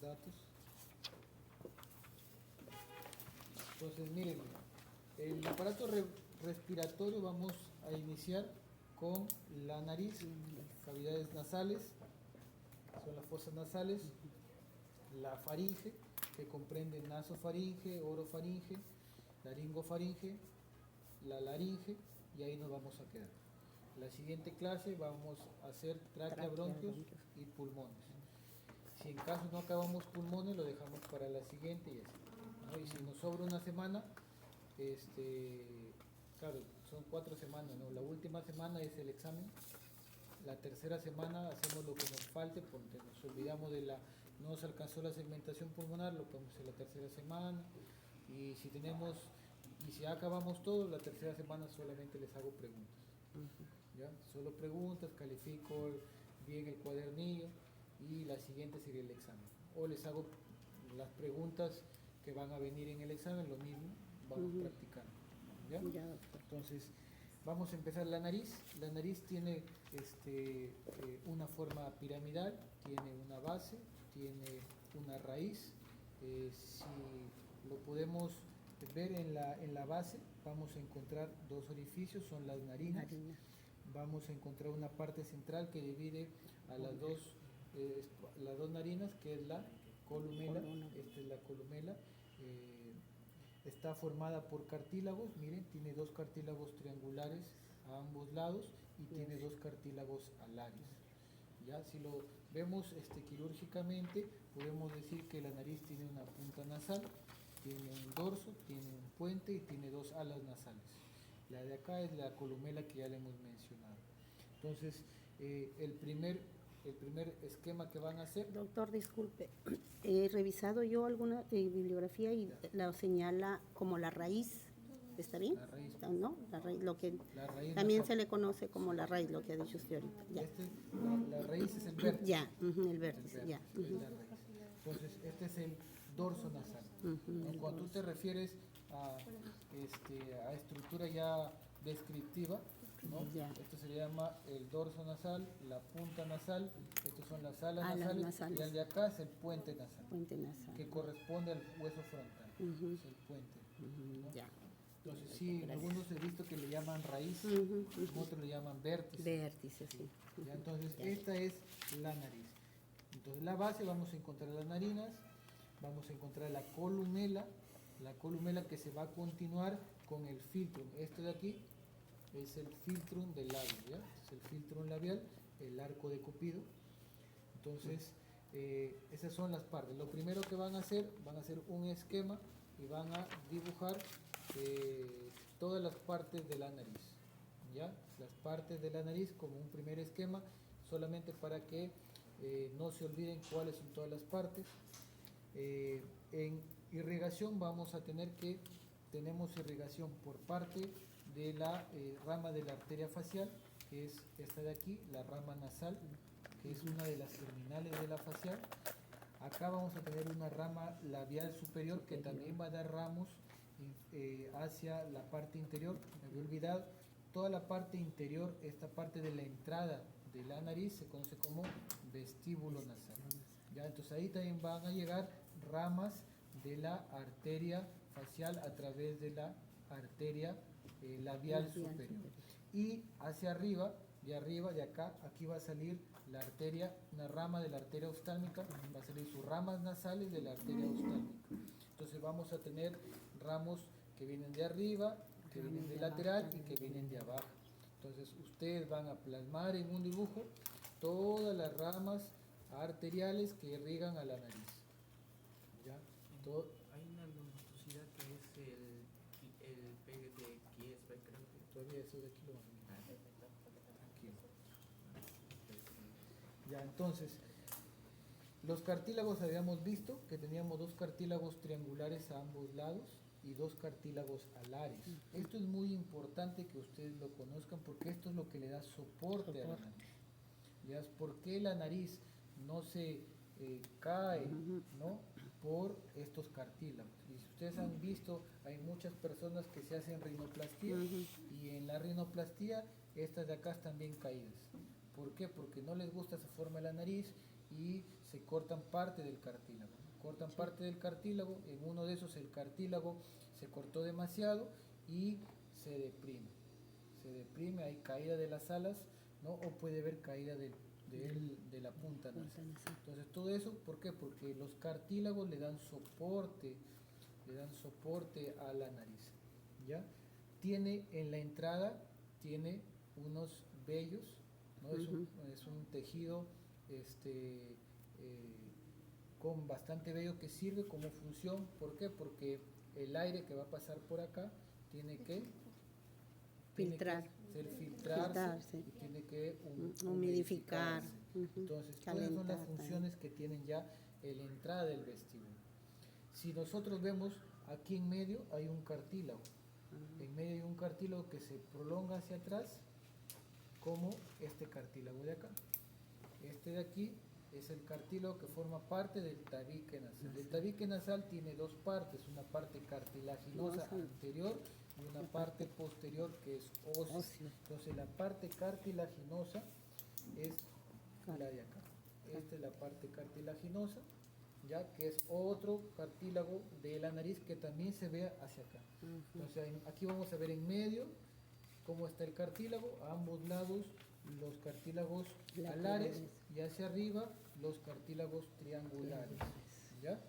datos. Entonces, miren, el aparato respiratorio vamos a iniciar con la nariz, cavidades nasales, son las fosas nasales, la faringe, que comprende nasofaringe, orofaringe, laringofaringe, la laringe, y ahí nos vamos a quedar. La siguiente clase vamos a hacer tráquea, bronquios y pulmones. Si en caso no acabamos pulmones, lo dejamos para la siguiente y así, ¿no? Y si nos sobra una semana, claro, son 4 semanas, ¿no? La última semana es el examen. La tercera semana hacemos lo que nos falte, porque nos olvidamos no nos alcanzó la segmentación pulmonar, lo podemos hacer la tercera semana. Y si acabamos todo, la tercera semana solamente les hago preguntas. ¿Ya? Solo preguntas, califico bien el cuadernillo y la siguiente sería el examen. O les hago las preguntas que van a venir en el examen, lo mismo, vamos practicando. ¿Ya? Entonces, vamos a empezar la nariz. La nariz tiene una forma piramidal, tiene una base, tiene una raíz. Si lo podemos ver en la base, vamos a encontrar dos orificios, son las narinas. Vamos a encontrar una parte central que divide a las dos narinas, que es la columela. Esta es la columela. Está formada por cartílagos, miren, tiene dos cartílagos triangulares a ambos lados y tiene dos cartílagos alares. Ya, si lo vemos quirúrgicamente, podemos decir que la nariz tiene una punta nasal, tiene un dorso, tiene un puente y tiene dos alas nasales. La de acá es la columela que ya le hemos mencionado. Entonces, el primer esquema que van a hacer... Doctor, disculpe, he revisado yo alguna bibliografía y la señala como la raíz. ¿Está bien? La raíz. ¿No? La raíz, la raíz también nasal. se le conoce como la raíz, lo que ha dicho usted ahorita. Ya. La raíz es el vértice. Ya, el vértice, ya. Es la raíz. Entonces, este es el dorso nasal. Cuando tú te refieres a estructura ya descriptiva, ¿no? Esto se le llama el dorso nasal, la punta nasal, estas son las alas nasales, y el de acá es el puente nasal, que corresponde al hueso frontal, es el puente. ¿No? Ya. Entonces, sí, algunos he visto que le llaman raíz, otros le llaman vértice. Vértice, sí. ¿Ya? Entonces, esta es la nariz. Entonces, la base vamos a encontrar las narinas, vamos a encontrar la columela que se va a continuar con el filtrum. Esto de aquí es el filtrum del labio, ¿ya? Es el filtrum labial, el arco de Cupido. Entonces, esas son las partes. Lo primero que van a hacer un esquema y van a dibujar todas las partes de la nariz, ¿ya? Las partes de la nariz como un primer esquema, solamente para que no se olviden cuáles son todas las partes. En irrigación vamos a tenemos irrigación por parte de la rama de la arteria facial, que es esta de aquí, la rama nasal, que es una de las terminales de la facial. Acá vamos a tener una rama labial superior que también va a dar ramos hacia la parte interior. Me había olvidado, toda la parte interior, esta parte de la entrada de la nariz se conoce como vestíbulo nasal. ¿Ya? Entonces ahí también van a llegar ramas de la arteria facial a través de la arteria labial superior. Y hacia arriba, de acá, aquí va a salir la arteria, una rama de la arteria oftálmica, va a salir sus ramas nasales de la arteria oftálmica. Entonces vamos a tener ramos que vienen de arriba, que vienen de lateral y que vienen de abajo. Entonces ustedes van a plasmar en un dibujo todas las ramas arteriales que irrigan a la nariz. ¿Ya? Hay una luminosidad que es el pegue de Kiesberg, creo que. Todavía eso de aquí lo vamos a mirar. Tranquilo. Ya, entonces, los cartílagos habíamos visto que teníamos dos cartílagos triangulares a ambos lados y dos cartílagos alares. Esto es muy importante que ustedes lo conozcan porque esto es lo que le da soporte a la nariz. ¿Ya? ¿Por qué la nariz no se cae, ¿no? Por estos cartílagos? Y si ustedes han visto, hay muchas personas que se hacen rinoplastia y en la rinoplastia estas de acá están bien caídas. ¿Por qué? Porque no les gusta esa forma de la nariz y se cortan parte del cartílago, ¿no? Cortan parte del cartílago, en uno de esos el cartílago se cortó demasiado y se deprime, hay caída de las alas, ¿no? O puede haber caída de la punta nasal. Entonces todo eso, ¿por qué? Porque los cartílagos le dan soporte a la nariz, ¿ya? Tiene en la entrada, tiene unos vellos, ¿no? Es un tejido con bastante vello que sirve como función. ¿Por qué? Porque el aire que va a pasar por acá tiene que filtrarse y tiene que humidificar. Entonces, todas son las funciones que tienen ya en la entrada del vestíbulo. Si nosotros vemos aquí en medio hay un cartílago, en medio hay un cartílago que se prolonga hacia atrás, como este cartílago de acá. Este de aquí es el cartílago que forma parte del tabique nasal. El tabique nasal tiene dos partes, una parte cartilaginosa anterior y una parte posterior que es ósea. Entonces la parte cartilaginosa es la de acá. Esta es la parte cartilaginosa, ya que es otro cartílago de la nariz que también se ve hacia acá. Entonces aquí vamos a ver en medio cómo está el cartílago, a ambos lados los cartílagos alares y hacia arriba los cartílagos triangulares, ¿ya?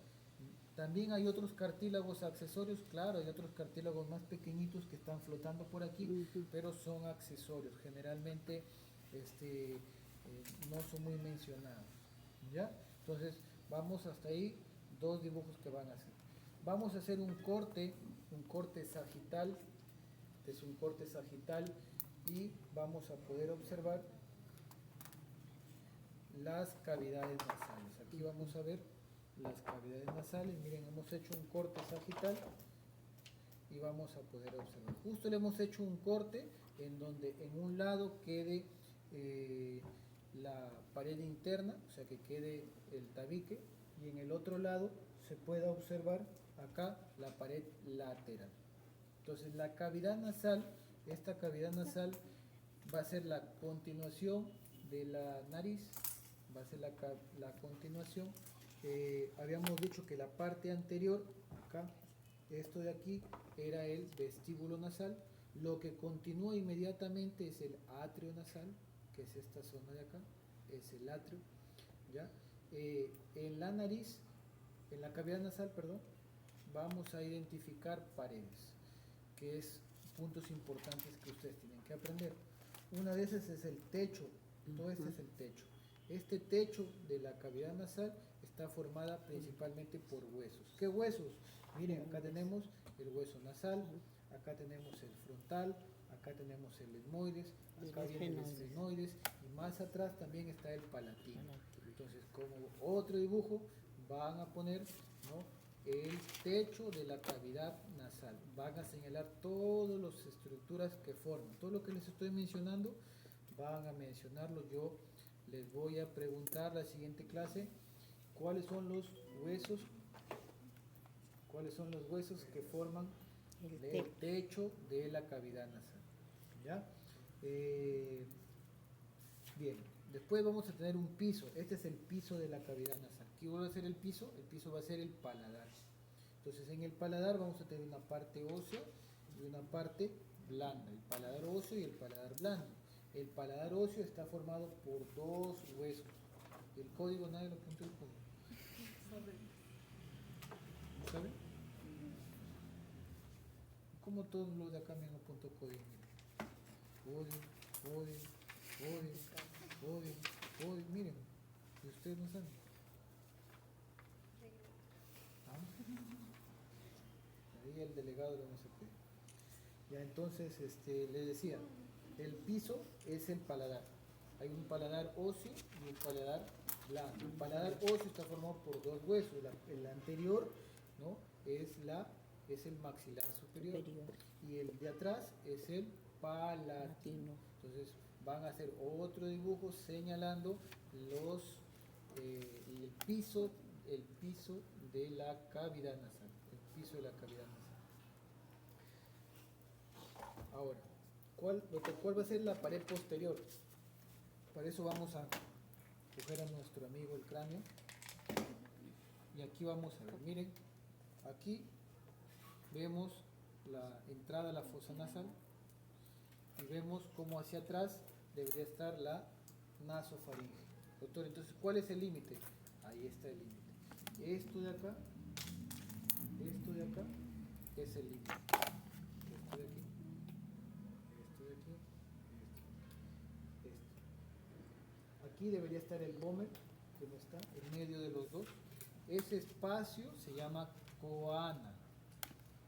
También hay otros cartílagos accesorios, claro, hay otros cartílagos más pequeñitos que están flotando por aquí, pero son accesorios, generalmente no son muy mencionados, ¿ya? Entonces vamos hasta ahí, dos dibujos que van a hacer. Vamos a hacer un corte sagital, es un corte sagital, y vamos a poder observar las cavidades nasales. Aquí vamos a ver las cavidades nasales. Miren, hemos hecho un corte sagital y vamos a poder observar. Justo le hemos hecho un corte en donde en un lado quede la pared interna, o sea que quede el tabique, y en el otro lado se pueda observar acá la pared lateral. Entonces la cavidad nasal, esta cavidad nasal va a ser la continuación de la nariz, va a ser la continuación. Habíamos dicho que la parte anterior, acá, esto de aquí, era el vestíbulo nasal. Lo que continúa inmediatamente es el atrio nasal, que es esta zona de acá, es el atrio, ¿ya? En la nariz, en la cavidad nasal, perdón, vamos a identificar paredes, que es puntos importantes que ustedes tienen que aprender. Una de esas es el techo, todo este es el techo. Este techo de la cavidad nasal está formada principalmente por huesos. ¿Qué huesos? Miren, acá tenemos el hueso nasal, acá tenemos el frontal, acá tenemos el etmoides, acá viene el esfenoides y más atrás también está el palatino. Entonces, como otro dibujo, van a poner, ¿no?, el techo de la cavidad nasal. Van a señalar todas las estructuras que forman. Todo lo que les estoy mencionando, van a mencionarlo. Yo les voy a preguntar la siguiente clase, ¿cuáles son los huesos que forman el techo de la cavidad nasal? ¿Ya? Bien, después vamos a tener un piso. Este es el piso de la cavidad nasal. ¿Qué va a ser el piso? El piso va a ser el paladar. Entonces en el paladar vamos a tener una parte ósea y una parte blanda, el paladar óseo y el paladar blando. El paladar óseo está formado por dos huesos. El código, nadie lo apuntó el código. ¿No sabe? ¿Cómo todos los de acá me han apuntado código? Código, miren, y ustedes no saben. Ahí el delegado de no sé qué. Ya, entonces, les decía, el piso es el paladar. Hay un paladar óseo y un paladar blando. El paladar óseo está formado por dos huesos. El anterior, ¿no?, es el maxilar superior y el de atrás es el palatino. Entonces van a hacer otro dibujo señalando el piso de la cavidad nasal. El piso de la cavidad nasal. Ahora, ¿cuál va a ser la pared posterior? Para eso vamos a coger a nuestro amigo el cráneo. Y aquí vamos a ver, miren, aquí vemos la entrada a la fosa nasal y vemos cómo hacia atrás debería estar la nasofaringe. Doctor, entonces, ¿cuál es el límite? Ahí está el límite. Esto de acá es el límite. Esto de aquí, esto de aquí, esto. Aquí debería estar el vómer, que no está, en medio de los dos. Ese espacio se llama coana.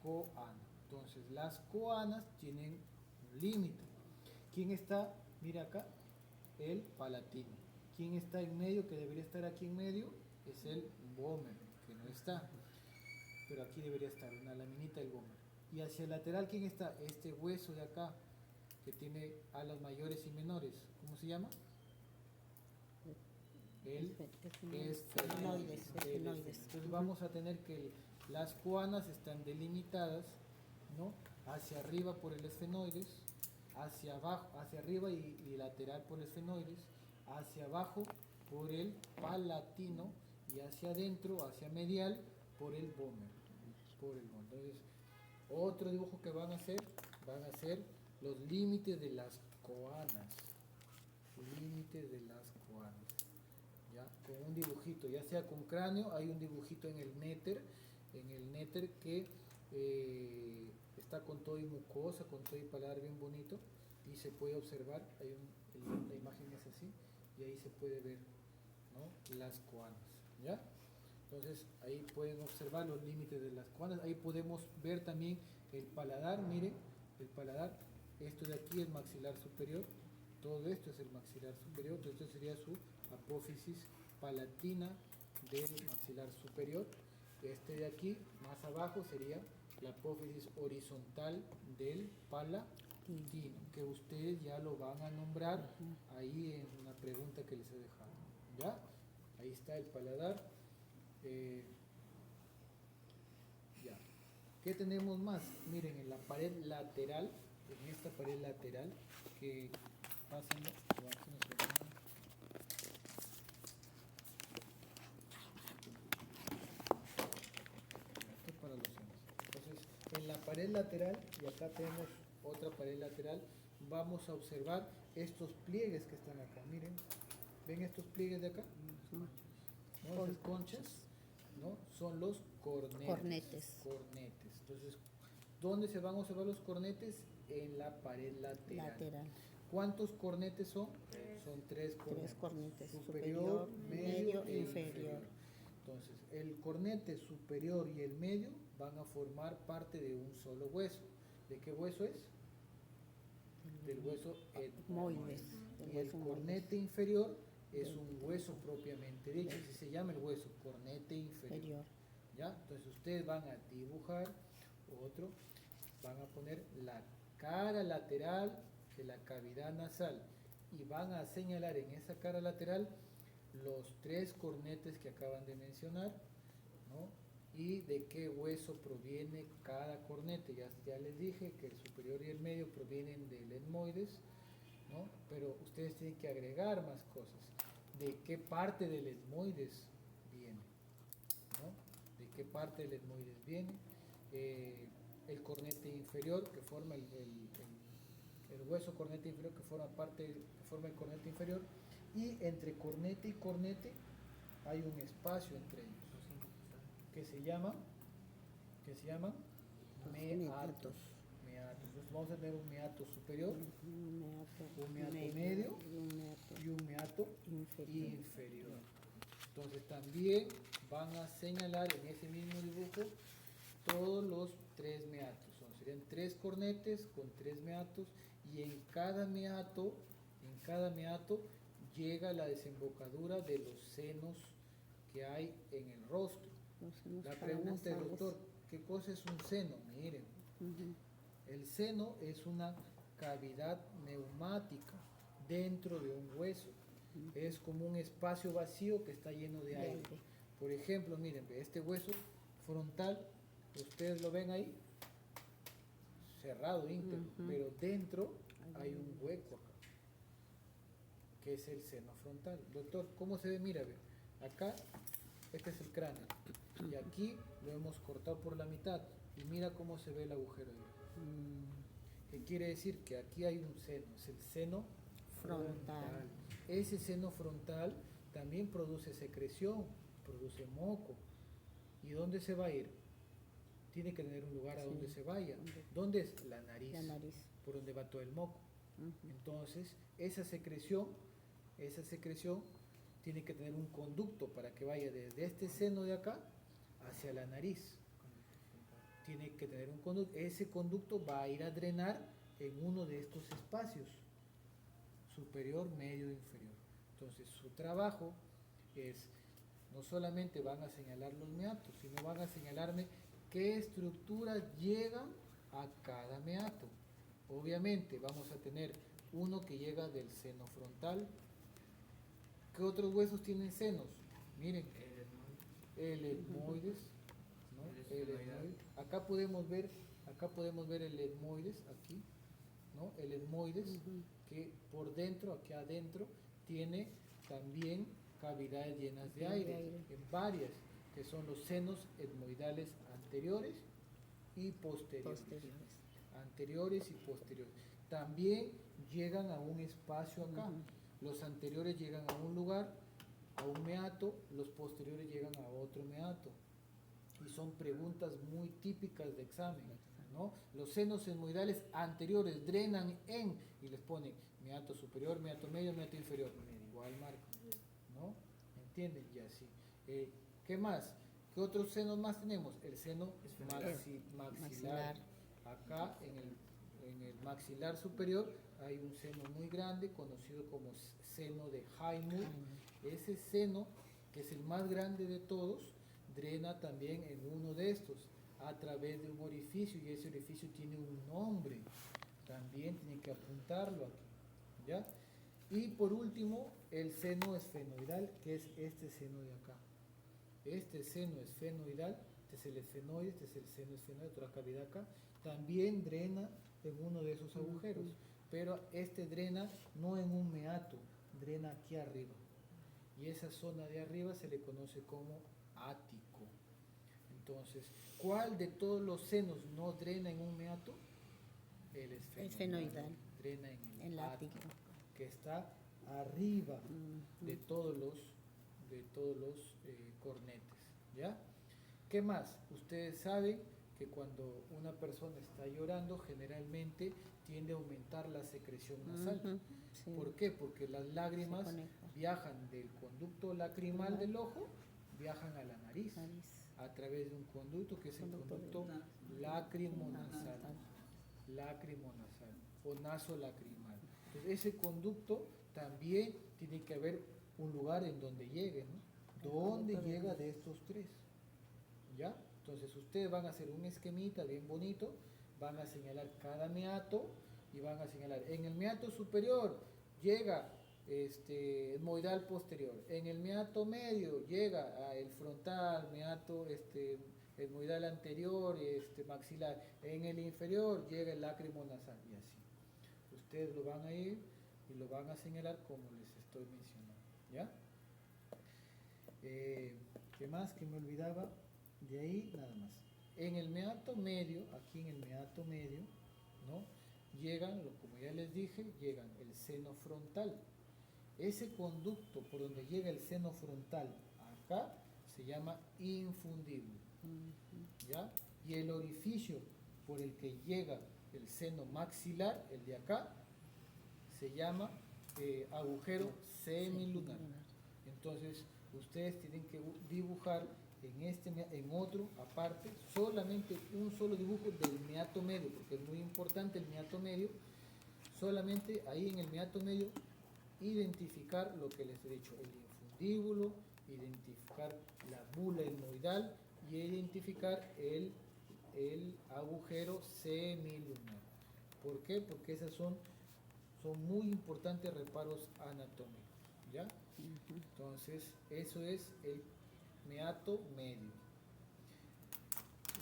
Coana. Entonces, las coanas tienen un límite. ¿Quién está? Mira acá, el palatino. ¿Quién está en medio, que debería estar aquí en medio? Es el vómer, que no está. Pero aquí debería estar una laminita del vómer. Y hacia el lateral, ¿quién está? Este hueso de acá, que tiene alas mayores y menores. ¿Cómo se llama? El esfenoides. Entonces vamos a tener que las coanas están delimitadas, ¿no? Hacia arriba por el esfenoides, hacia abajo, hacia arriba y lateral por el esfenoides, hacia abajo por el palatino y hacia adentro, hacia medial por el vómer. Entonces, otro dibujo que van a hacer los límites de las coanas. Límites de las coanas. ¿Ya? Con un dibujito, ya sea con cráneo, hay un dibujito en el néter que está con todo y mucosa, con todo y paladar bien bonito, y se puede observar, la imagen es así, y ahí se puede ver, ¿no? Las coanas, ¿ya? Entonces ahí pueden observar los límites de las coanas, ahí podemos ver también el paladar, miren, el paladar, esto de aquí es maxilar superior, todo esto es el maxilar superior, entonces esto sería su apófisis palatina del maxilar superior. Este de aquí, más abajo, sería la apófisis horizontal del palatino, que ustedes ya lo van a nombrar ahí en una pregunta que les he dejado. ¿Ya? Ahí está el paladar. Ya. ¿Qué tenemos más? Miren, en la pared lateral, en esta pared lateral, que pásenlo, para los senos. Entonces, en la pared lateral, y acá tenemos otra pared lateral, vamos a observar estos pliegues que están acá. Miren, ¿ven estos pliegues de acá? ¿No? Esas conchas, ¿no? Son los cornetes. Entonces, ¿dónde se van a observar los cornetes? En la pared lateral. ¿Cuántos cornetes son? Son tres cornetes. Superior, medio e inferior. Entonces, el cornete superior y el medio van a formar parte de un solo hueso. ¿De qué hueso es? Del hueso etmoides. Y el cornete inferior es un hueso propiamente dicho, así se llama el hueso, cornete inferior. ¿Ya? Entonces ustedes van a dibujar otro, van a poner la cara lateral de la cavidad nasal y van a señalar en esa cara lateral los tres cornetes que acaban de mencionar, ¿no? Y de qué hueso proviene cada cornete. Ya les dije que el superior y el medio provienen del etmoides, ¿no? Pero ustedes tienen que agregar más cosas. ¿De qué parte del etmoides viene? ¿No? ¿De qué parte del etmoides viene? El cornete inferior que forma el hueso cornete inferior que forma el cornete inferior, y entre cornete y cornete hay un espacio entre ellos que se llaman meatos. Entonces vamos a tener un meato superior, un meato medio y un meato inferior. Entonces también van a señalar en ese mismo dibujo todos los tres meatos. Serían tres cornetes con tres meatos, y en cada meato llega la desembocadura de los senos que hay en el rostro. La pregunta es, doctor, ¿qué cosa es un seno? Miren, el seno es una cavidad neumática dentro de un hueso. Es como un espacio vacío que está lleno de aire. Por ejemplo, miren, este hueso frontal, ustedes lo ven ahí, cerrado, íntegro, pero dentro hay un hueco acá. que es el seno frontal. Doctor, ¿cómo se ve? Mira, ve, acá, este es el cráneo, y aquí lo hemos cortado por la mitad, y mira cómo se ve el agujero ahí. ¿Qué quiere decir? Que aquí hay un seno, es el seno frontal. Ese seno frontal también produce secreción, produce moco. ¿Y dónde se va a ir? Tiene que tener un lugar a donde se vaya. ¿Dónde es? La nariz, por donde va todo el moco. Entonces, esa secreción tiene que tener un conducto para que vaya desde este seno de acá hacia la nariz. Tiene que tener un conducto. Ese conducto va a ir a drenar en uno de estos espacios, superior, medio, inferior. Entonces, su trabajo es, no solamente van a señalar los meatos, sino van a señalarme qué estructuras llegan a cada meato. Obviamente vamos a tener uno que llega del seno frontal. ¿Qué otros huesos tienen senos? Miren, el etmoides, ¿no? El etmoides. Acá podemos ver el etmoides aquí, ¿no? El etmoides que por dentro, aquí adentro, tiene también cavidades llenas de aire, en varias, que son los senos etmoidales anteriores y posteriores. Anteriores y posteriores. También llegan a un espacio acá. Los anteriores llegan a un lugar, a un meato, los posteriores llegan a otro meato. Y son preguntas muy típicas de examen, ¿no? Los senos etmoidales anteriores drenan en, y les ponen meato superior, meato medio, meato inferior, igual marco, ¿no? ¿Entienden? Y así. ¿Qué más? ¿Qué otros senos más tenemos? El seno maxilar. Acá en el maxilar superior hay un seno muy grande conocido como seno de Haymut. Ese seno, que es el más grande de todos, drena también en uno de estos a través de un orificio, y ese orificio tiene un nombre. También tienen que apuntarlo aquí, ¿ya? Y por último, el seno esfenoidal, que es este seno de acá. Este seno esfenoidal, este es el esfenoide, este es el seno esfenoide, otra cavidad acá, también drena en uno de esos agujeros, pero este drena no en un meato, drena aquí arriba. Y esa zona de arriba se le conoce como ático. Entonces, ¿cuál de todos los senos no drena en un meato? El esfenoidal. Drena en el ático, que está arriba de todos los cornetes, ¿ya? ¿Qué más? Ustedes saben que cuando una persona está llorando, generalmente tiende a aumentar la secreción nasal. ¿Por qué? Porque las lágrimas viajan del conducto lacrimal del ojo, viajan a la nariz a través de un conducto que es el conducto lacrimonasal o nasolacrimal. Entonces, ese conducto también tiene que haber un lugar en donde llegue, ¿no? ¿Dónde llega de estos tres? ¿Ya? Entonces ustedes van a hacer un esquemita bien bonito, van a señalar cada meato y van a señalar, en el meato superior llega etmoidal posterior, en el meato medio llega el frontal, meato etmoidal anterior, maxilar, en el inferior llega el lacrimonasal, y así. Ustedes lo van a ir y lo van a señalar como les estoy mencionando, ¿ya? ¿Qué más que me olvidaba? De ahí nada más. En el meato medio, aquí en el meato medio, ¿no? Llegan, como ya les dije, llegan el seno frontal. Ese conducto por donde llega el seno frontal acá se llama infundíbulo, ¿ya? Y el orificio por el que llega el seno maxilar, el de acá, se llama agujero semilunar. Entonces, ustedes tienen que dibujar en otro aparte, solamente un solo dibujo del meato medio, porque es muy importante el meato medio. Solamente ahí en el meato medio identificar lo que les he dicho, el infundíbulo, identificar la bula etmoidal y identificar el agujero semilunar. ¿Por qué? Porque esos son muy importantes reparos anatómicos, ¿ya? Entonces, eso es el meato medio.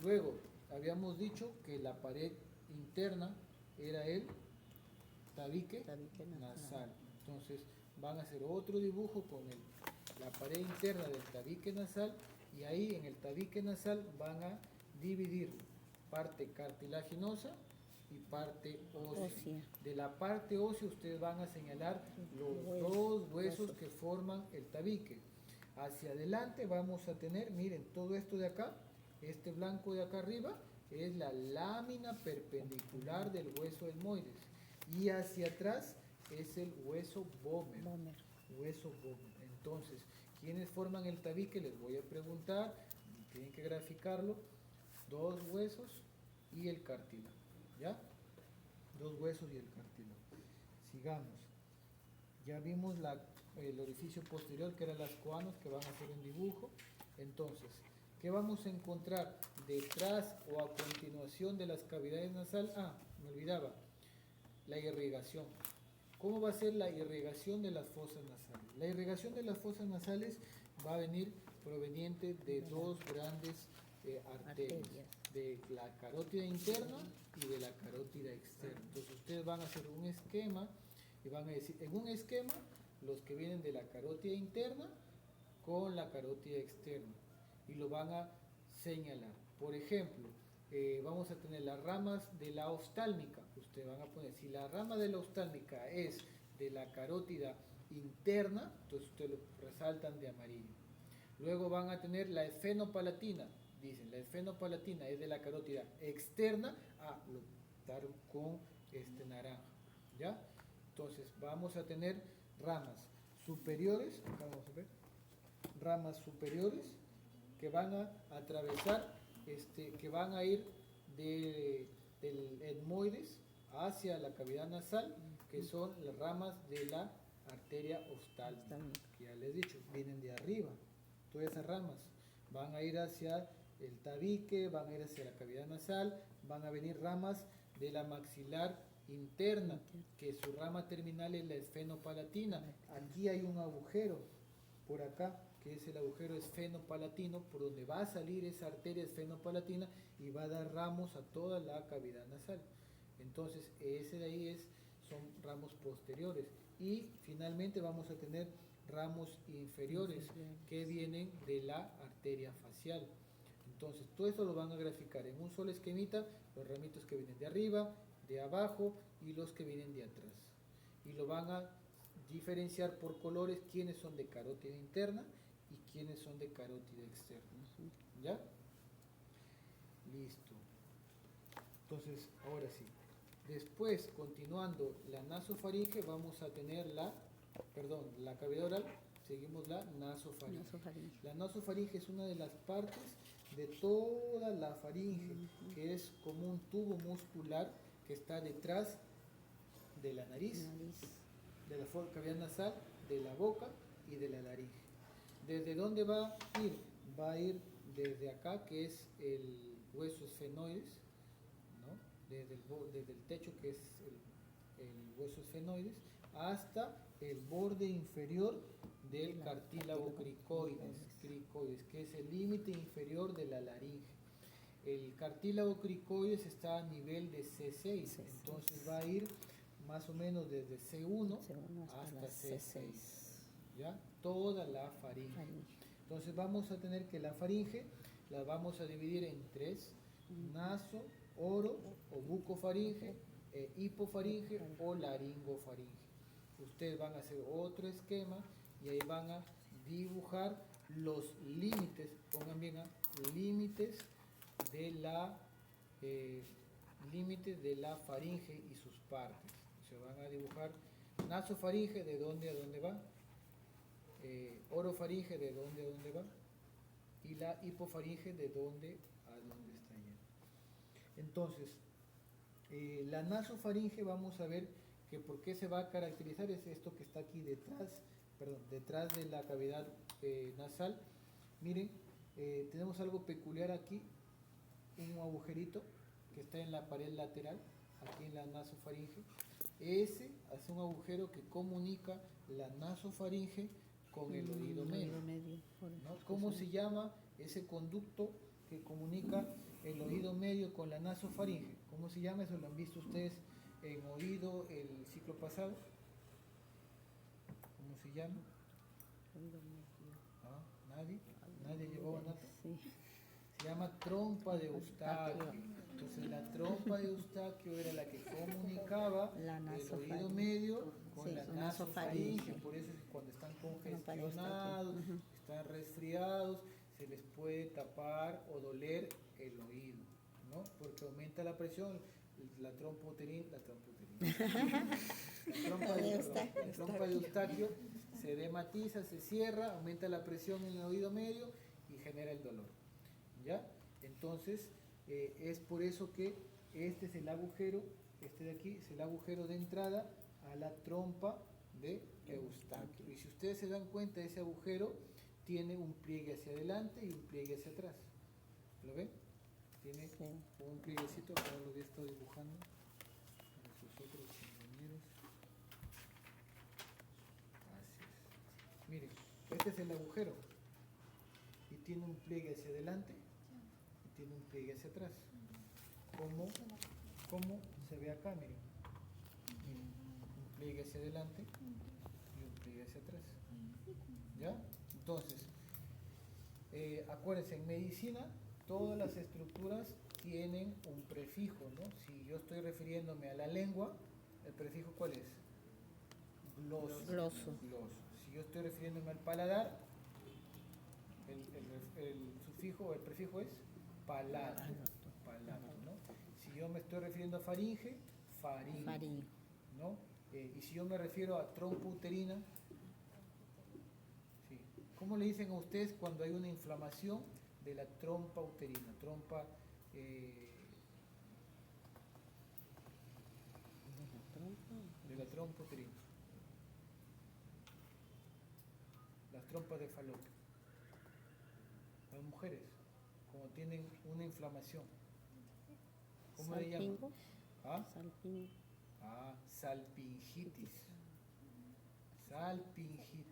Luego, habíamos dicho que la pared interna era el tabique nasal. Entonces, van a hacer otro dibujo con la pared interna del tabique nasal, y ahí en el tabique nasal van a dividir parte cartilaginosa y parte ósea. Ósea. De la parte ósea ustedes van a señalar los Huesos, dos huesos huesos. que forman el tabique. Hacia adelante vamos a tener, miren, todo esto de acá, este blanco de acá arriba, es la lámina perpendicular del hueso etmoides. Y hacia atrás es el hueso vómer. Vómer. Hueso vómer. Entonces, ¿quiénes forman el tabique? Les voy a preguntar, tienen que graficarlo, dos huesos y el cartílago, ¿ya? Dos huesos y el cartílago. Sigamos. Ya vimos el orificio posterior, que eran las coanos, que van a hacer un dibujo. Entonces, ¿qué vamos a encontrar detrás o a continuación de las cavidades nasales? Ah, me olvidaba, la irrigación. ¿Cómo va a ser la irrigación de las fosas nasales? La irrigación de las fosas nasales va a venir proveniente de dos grandes arterias, de la carótida interna y de la carótida externa. Entonces ustedes van a hacer un esquema y van a decir, en un esquema, los que vienen de la carótida interna con la carótida externa, y lo van a señalar. Por ejemplo, vamos a tener las ramas de la oftálmica. Ustedes van a poner, si la rama de la oftálmica es de la carótida interna, entonces ustedes lo resaltan de amarillo. Luego van a tener la esfenopalatina. Dicen, la esfenopalatina es de la carótida externa, lo daron con naranja, ¿ya? Entonces vamos a tener ramas superiores, acá vamos a ver, ramas superiores que van a atravesar, que van a ir del etmoides hacia la cavidad nasal, que son las ramas de la arteria oftálmica, que ya les he dicho, vienen de arriba. Todas esas ramas van a ir hacia el tabique, van a ir hacia la cavidad nasal, van a venir ramas de la maxilar interna, que su rama terminal es la esfenopalatina. Aquí hay un agujero, por acá, que es el agujero esfenopalatino, por donde va a salir esa arteria esfenopalatina y va a dar ramos a toda la cavidad nasal. Entonces, ese de ahí son ramos posteriores. Y finalmente vamos a tener ramos inferiores que vienen de la arteria facial. Entonces, todo esto lo van a graficar en un solo esquemita, los ramitos que vienen de arriba, de abajo y los que vienen de atrás. Y lo van a diferenciar por colores quiénes son de carótida interna y quiénes son de carótida externa. ¿Ya? Listo. Entonces, ahora sí. Después, continuando la nasofaringe, vamos a tener la cavidad oral, seguimos la nasofaringe. La nasofaringe es una de las partes de toda la faringe, que es como un tubo muscular que está detrás de la nariz, de la cavidad nasal, de la boca y de la laringe. ¿Desde dónde va a ir? Va a ir desde acá, que es el hueso esfenoides, ¿no? desde el techo, que es el hueso esfenoides, hasta el borde inferior del cartílago cricoides, que es el límite inferior de la laringe. El cartílago cricoides está a nivel de C6, entonces va a ir más o menos desde C1 hasta C6, ¿ya? Toda la faringe. Entonces vamos a tener que la faringe la vamos a dividir en tres: naso, oro o bucofaringe, hipofaringe o laringofaringe. Ustedes van a hacer otro esquema y ahí van a dibujar los límites, pongan bien, límites de la faringe y sus partes. Se van a dibujar nasofaringe, de dónde a dónde va, orofaringe, de dónde a dónde va, y la hipofaringe, de dónde a dónde está yendo. Entonces, la nasofaringe, vamos a ver que por qué se va a caracterizar, es esto que está aquí detrás de la cavidad nasal. Miren, tenemos algo peculiar aquí, un agujerito que está en la pared lateral, aquí en la nasofaringe. Ese hace un agujero que comunica la nasofaringe con el oído medio, ¿no? ¿Cómo se llama ese conducto que comunica el oído medio con la nasofaringe? ¿Cómo se llama? Eso lo han visto ustedes en oído el ciclo pasado. ¿Cómo se llama? ¿Ah? ¿Nadie? ¿Nadie llevó nota? Sí. Se llama trompa de Eustaquio. Entonces la trompa de Eustaquio era la que comunicaba La el nasofaringe. oído medio con Sí, la la nasofaringe. nasofaringe. Por eso es que cuando están Trompa de congestionados, Eustaquio. están resfriados, se les puede tapar o doler el oído, ¿no? Porque aumenta la presión, la trompa uterina, la trompa de Eustaquio se dematiza, se cierra, aumenta la presión en el oído medio y genera el dolor. ¿Ya? Entonces, es por eso que este es el agujero, este de aquí es el agujero de entrada a la trompa de Eustaquio. Y si ustedes se dan cuenta, ese agujero tiene un pliegue hacia adelante y un pliegue hacia atrás. ¿Lo ven? Tiene un plieguecito, que ahora lo había estado dibujando para sus otros compañeros. Así es. Miren, este es el agujero y tiene un pliegue hacia adelante y tiene un pliegue hacia atrás. ¿Cómo se ve acá? Miren, un pliegue hacia adelante y un pliegue hacia atrás. ¿Ya? Entonces, acuérdense, en medicina todas las estructuras tienen un prefijo, ¿no? Si yo estoy refiriéndome a la lengua, ¿el prefijo cuál es? Gloso. Gloso. Si yo estoy refiriéndome al paladar, el sufijo o el prefijo es palato, ¿no? Si yo me estoy refiriendo a faringe, faringe, ¿no? Y si yo me refiero a trompa uterina, sí. ¿Cómo le dicen a ustedes cuando hay una inflamación de la trompa uterina? Trompa de la trompa uterina. Las trompas de falopio. Las mujeres, como tienen una inflamación, ¿cómo le llaman? ¿Ah? Salpingo. Ah, salpingitis. Salpingitis.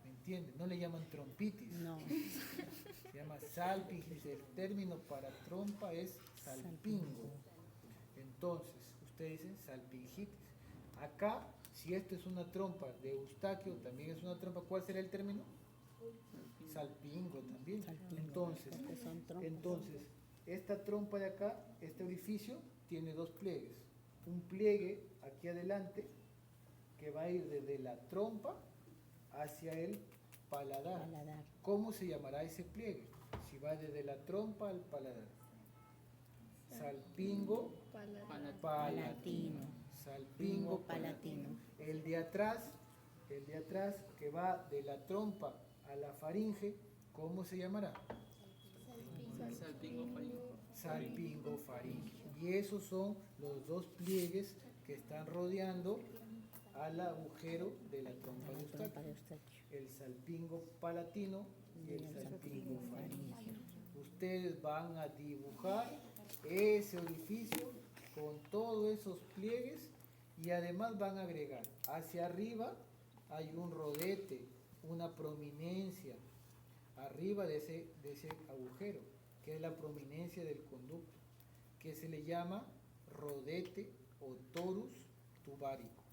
¿Me entienden? No le llaman trompitis. No. Se llama salpingitis. El término para trompa es salpingo. Entonces, ustedes dicen salpingitis. Acá, si esto es una trompa de Eustaquio, también es una trompa. ¿Cuál será el término? Salpingo también. Entonces, esta trompa de acá, este orificio, tiene dos pliegues. Un pliegue aquí adelante, que va a ir desde la trompa hacia el paladar. ¿Cómo se llamará ese pliegue? Si va desde la trompa al paladar. Salpingo palatino. Salpingo palatino. El de atrás, que va de la trompa a la faringe, ¿cómo se llamará? Salpingo faringe. Y esos son los dos pliegues que están rodeando al agujero de la trompa de Eustaquio. El salpingo palatino y el salpingo faringeo. Ustedes van a dibujar ese orificio con todos esos pliegues y además van a agregar hacia arriba hay un rodete, una prominencia arriba de ese agujero, que es la prominencia del conducto, que se le llama rodete o torus tubárico,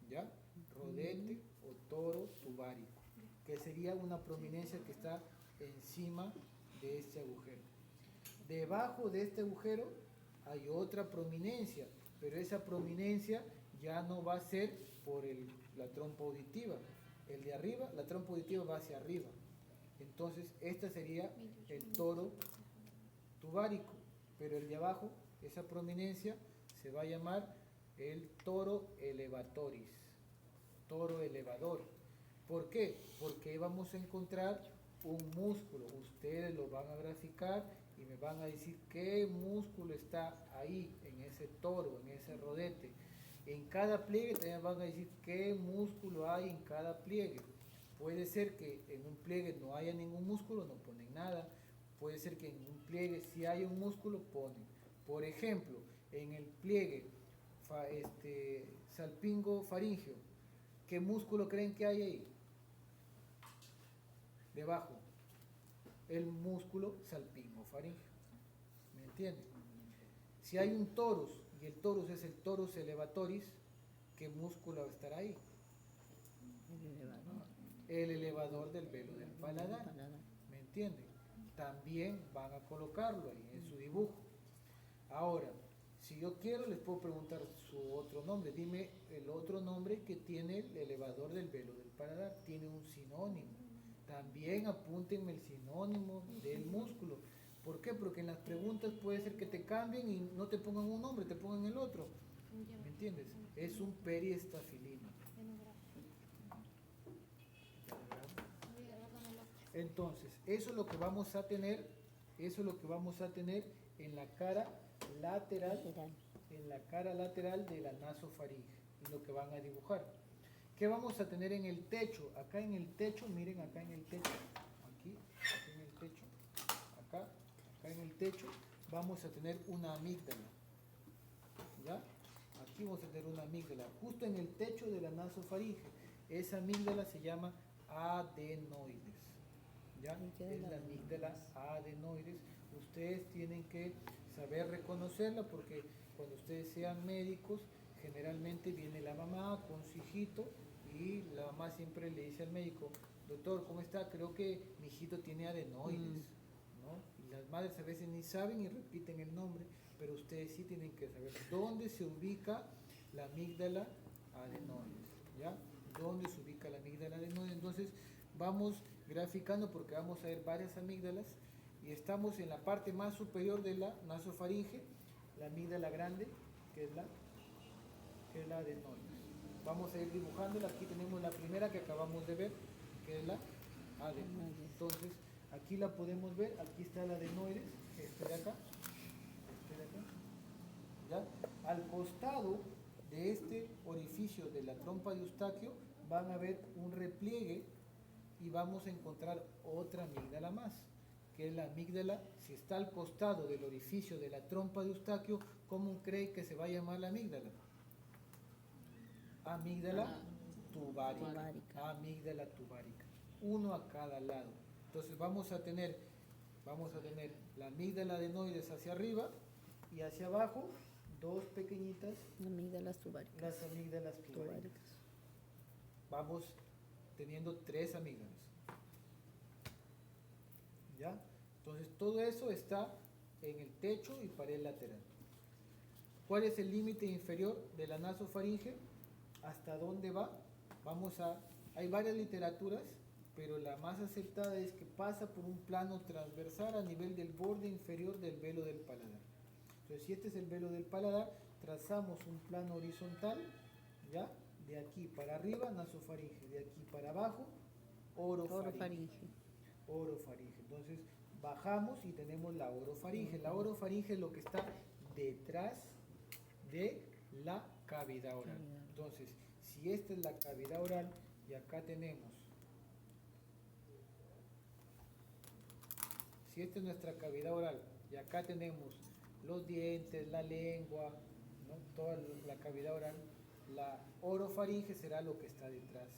¿ya? Rodete o toro tubárico, que sería una prominencia que está encima de este agujero. Debajo de este agujero hay otra prominencia, pero esa prominencia ya no va a ser por la trompa auditiva. El de arriba, la trompa auditiva va hacia arriba. Entonces, esta sería el toro tubárico, pero el de abajo, esa prominencia, se va a llamar el toro elevatoris, toro elevador. ¿Por qué? Porque vamos a encontrar un músculo. Ustedes lo van a graficar y me van a decir qué músculo está ahí, en ese toro, en ese rodete. En cada pliegue también van a decir qué músculo hay en cada pliegue. Puede ser que en un pliegue no haya ningún músculo, no ponen nada. Puede ser que en un pliegue si hay un músculo, ponen. Por ejemplo, en el pliegue salpingo faríngeo, ¿qué músculo creen que hay ahí? Debajo, el músculo salpingo faríngeo. ¿Me entienden? Si hay un torus y el torus es el torus elevatoris, ¿qué músculo va a estar ahí? El elevador del velo del paladar. Paladar. ¿Me entienden? También van a colocarlo ahí en su dibujo. Ahora, si yo quiero, les puedo preguntar su otro nombre. Dime el otro nombre que tiene el elevador del velo del paladar. Tiene un sinónimo. También apúntenme el sinónimo del músculo. ¿Por qué? Porque en las preguntas puede ser que te cambien y no te pongan un nombre, te pongan el otro. ¿Me entiendes? Es un periestafilino. Entonces, eso es lo que vamos a tener, eso es lo que vamos a tener en la cara lateral, en la cara lateral de la nasofaringe, y lo que van a dibujar. ¿Qué vamos a tener en el techo? Acá en el techo, miren acá en el techo, aquí en el techo, acá en el techo, vamos a tener una amígdala. ¿Ya? Aquí vamos a tener una amígdala, justo en el techo de la nasofaringe. Esa amígdala se llama adenoides. ¿Ya? Es la amígdala adenoides. Ustedes tienen que saber reconocerla porque cuando ustedes sean médicos, generalmente viene la mamá con su hijito y la mamá siempre le dice al médico: doctor, ¿cómo está? Creo que mi hijito tiene adenoides, ¿no? Y las madres a veces ni saben y repiten el nombre, pero ustedes sí tienen que saber dónde se ubica la amígdala adenoides, ¿ya? ¿Dónde se ubica la amígdala adenoides? Entonces vamos graficando porque vamos a ver varias amígdalas y estamos en la parte más superior de la nasofaringe, la amígdala grande, que es la adenoides. Vamos a ir dibujándola. Aquí tenemos la primera que acabamos de ver, que es la adenoides. Entonces, aquí la podemos ver, aquí está la adenoides, este de acá, ¿ya? Al costado de este orificio de la trompa de Eustaquio van a ver un repliegue y vamos a encontrar otra amígdala más, que es la amígdala. Si está al costado del orificio de la trompa de Eustaquio, ¿cómo cree que se va a llamar la amígdala? Amígdala tubárica. Amígdala tubárica. Uno a cada lado. Entonces vamos a tener la amígdala adenoides hacia arriba y hacia abajo dos pequeñitas Amígdalas tubáricas. las amígdalas tubáricas. Vamos teniendo tres amígdalas. ¿Ya? Entonces todo eso está en el techo y pared lateral. ¿Cuál es el límite inferior de la nasofaringe? ¿Hasta dónde va? Hay varias literaturas, pero la más aceptada es que pasa por un plano transversal a nivel del borde inferior del velo del paladar. Entonces, si este es el velo del paladar, trazamos un plano horizontal, ¿ya? De aquí para arriba, nasofaringe, de aquí para abajo, orofaringe. Orofaringe. Entonces, bajamos y tenemos la orofaringe. La orofaringe es lo que está detrás de la cavidad oral. Entonces, si esta es la cavidad oral y acá tenemos, si esta es nuestra cavidad oral y acá tenemos los dientes, la lengua, ¿no? Toda la cavidad oral, la orofaringe será lo que está detrás.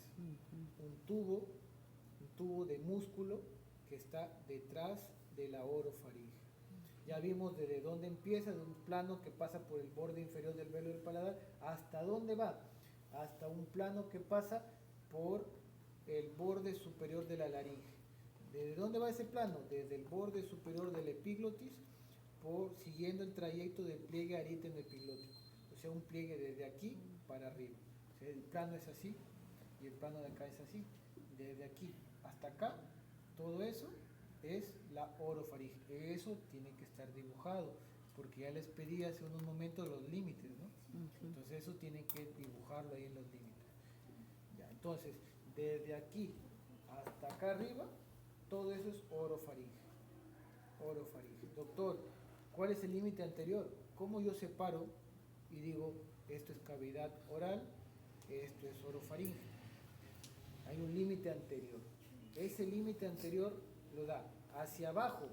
Un tubo de músculo que está detrás de la orofaringe. Ya vimos desde dónde empieza, de un plano que pasa por el borde inferior del velo del paladar, hasta dónde va, hasta un plano que pasa por el borde superior de la laringe. ¿Desde dónde va ese plano? Desde el borde superior del epiglotis, siguiendo el trayecto del pliegue arítono epiglótico, o sea, un pliegue desde aquí para arriba. O sea, el plano es así y el plano de acá es así. Desde aquí hasta acá, todo eso es la orofaringe. Eso tiene que estar dibujado, porque ya les pedí hace unos momentos los límites, ¿no? Entonces eso tienen que dibujarlo ahí en los límites. Ya, entonces, desde aquí hasta acá arriba, todo eso es orofaringe. Orofaringe. Doctor, ¿cuál es el límite anterior? ¿Cómo yo separo y digo, esto es cavidad oral, esto es orofaringe? Hay un límite anterior. Ese límite anterior lo da hacia abajo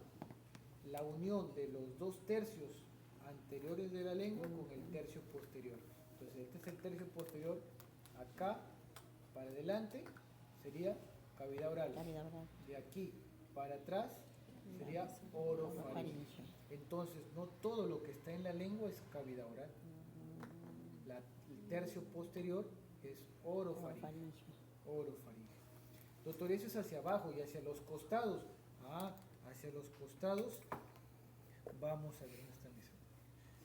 la unión de los dos tercios anteriores de la lengua con el tercio posterior. Entonces este es el tercio posterior, acá para adelante sería cavidad oral. De aquí para atrás sería orofaringe. Entonces no todo lo que está en la lengua es cavidad oral. El tercio posterior es orofaringe. orofaringe. Doctor, eso es hacia abajo y hacia los costados. Hacia los costados, vamos a ver dónde están mis.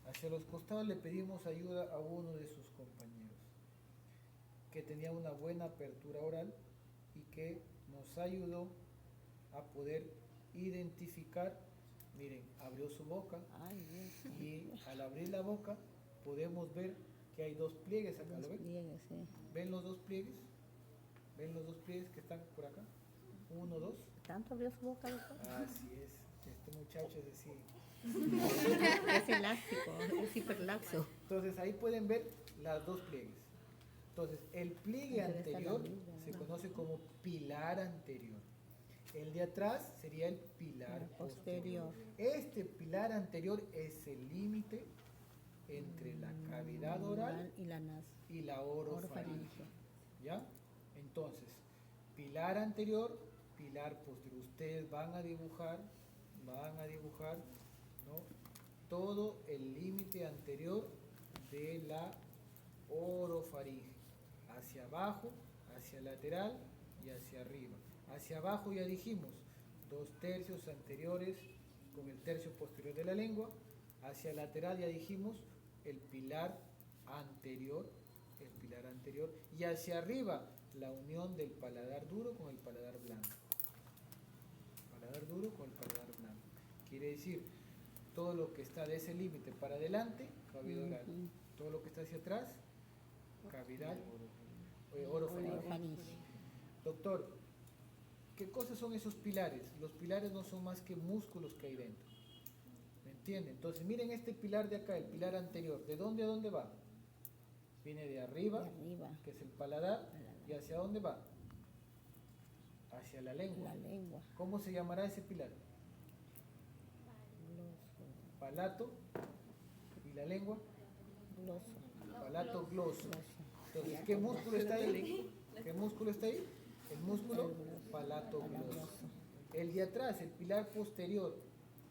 Hacia los costados le pedimos ayuda a uno de sus compañeros que tenía una buena apertura oral y que nos ayudó a poder identificar. Miren, abrió su boca y al abrir la boca podemos ver que hay dos pliegues acá. ¿Lo ven? Pliegues, sí. ¿Ven los dos pliegues? ¿Ven los dos pliegues que están por acá? 1, 2. ¿Tanto abrió su boca, doctor? Así es. Este muchacho es así. Es elástico, es hiperlaxo. Entonces ahí pueden ver las dos pliegues. Entonces el pliegue Debe estar anterior la misma, se ¿no? conoce como pilar anterior. El de atrás sería el pilar posterior. Este pilar anterior es el límite entre la cavidad oral y la nas. y la orofaringe. Orofaringe. ¿Ya? Entonces, pilar anterior, pilar posterior. Ustedes van a dibujar, ¿no? Todo el límite anterior de la orofaringe. Hacia abajo, hacia lateral y hacia arriba. Hacia abajo ya dijimos, 2/3 anteriores con el tercio posterior de la lengua. Hacia lateral ya dijimos, el pilar anterior. Y hacia arriba, la unión del paladar duro con el paladar blando. Paladar duro con el paladar blando. Quiere decir, todo lo que está de ese límite para adelante, cavidad oral. Todo lo que está hacia atrás, cavidad orofaringe. Doctor, ¿qué cosas son esos pilares? Los pilares no son más que músculos que hay dentro. ¿Me entienden? Entonces, miren este pilar de acá, el pilar anterior. ¿De dónde a dónde va? Viene de arriba, que es el paladar, ¿y hacia dónde va? Hacia la lengua. ¿Cómo se llamará ese pilar? Palato. ¿Y la lengua? Palato gloso. Entonces, ¿qué músculo está ahí? ¿Qué músculo está ahí? El músculo palato gloso. El de atrás, el pilar posterior,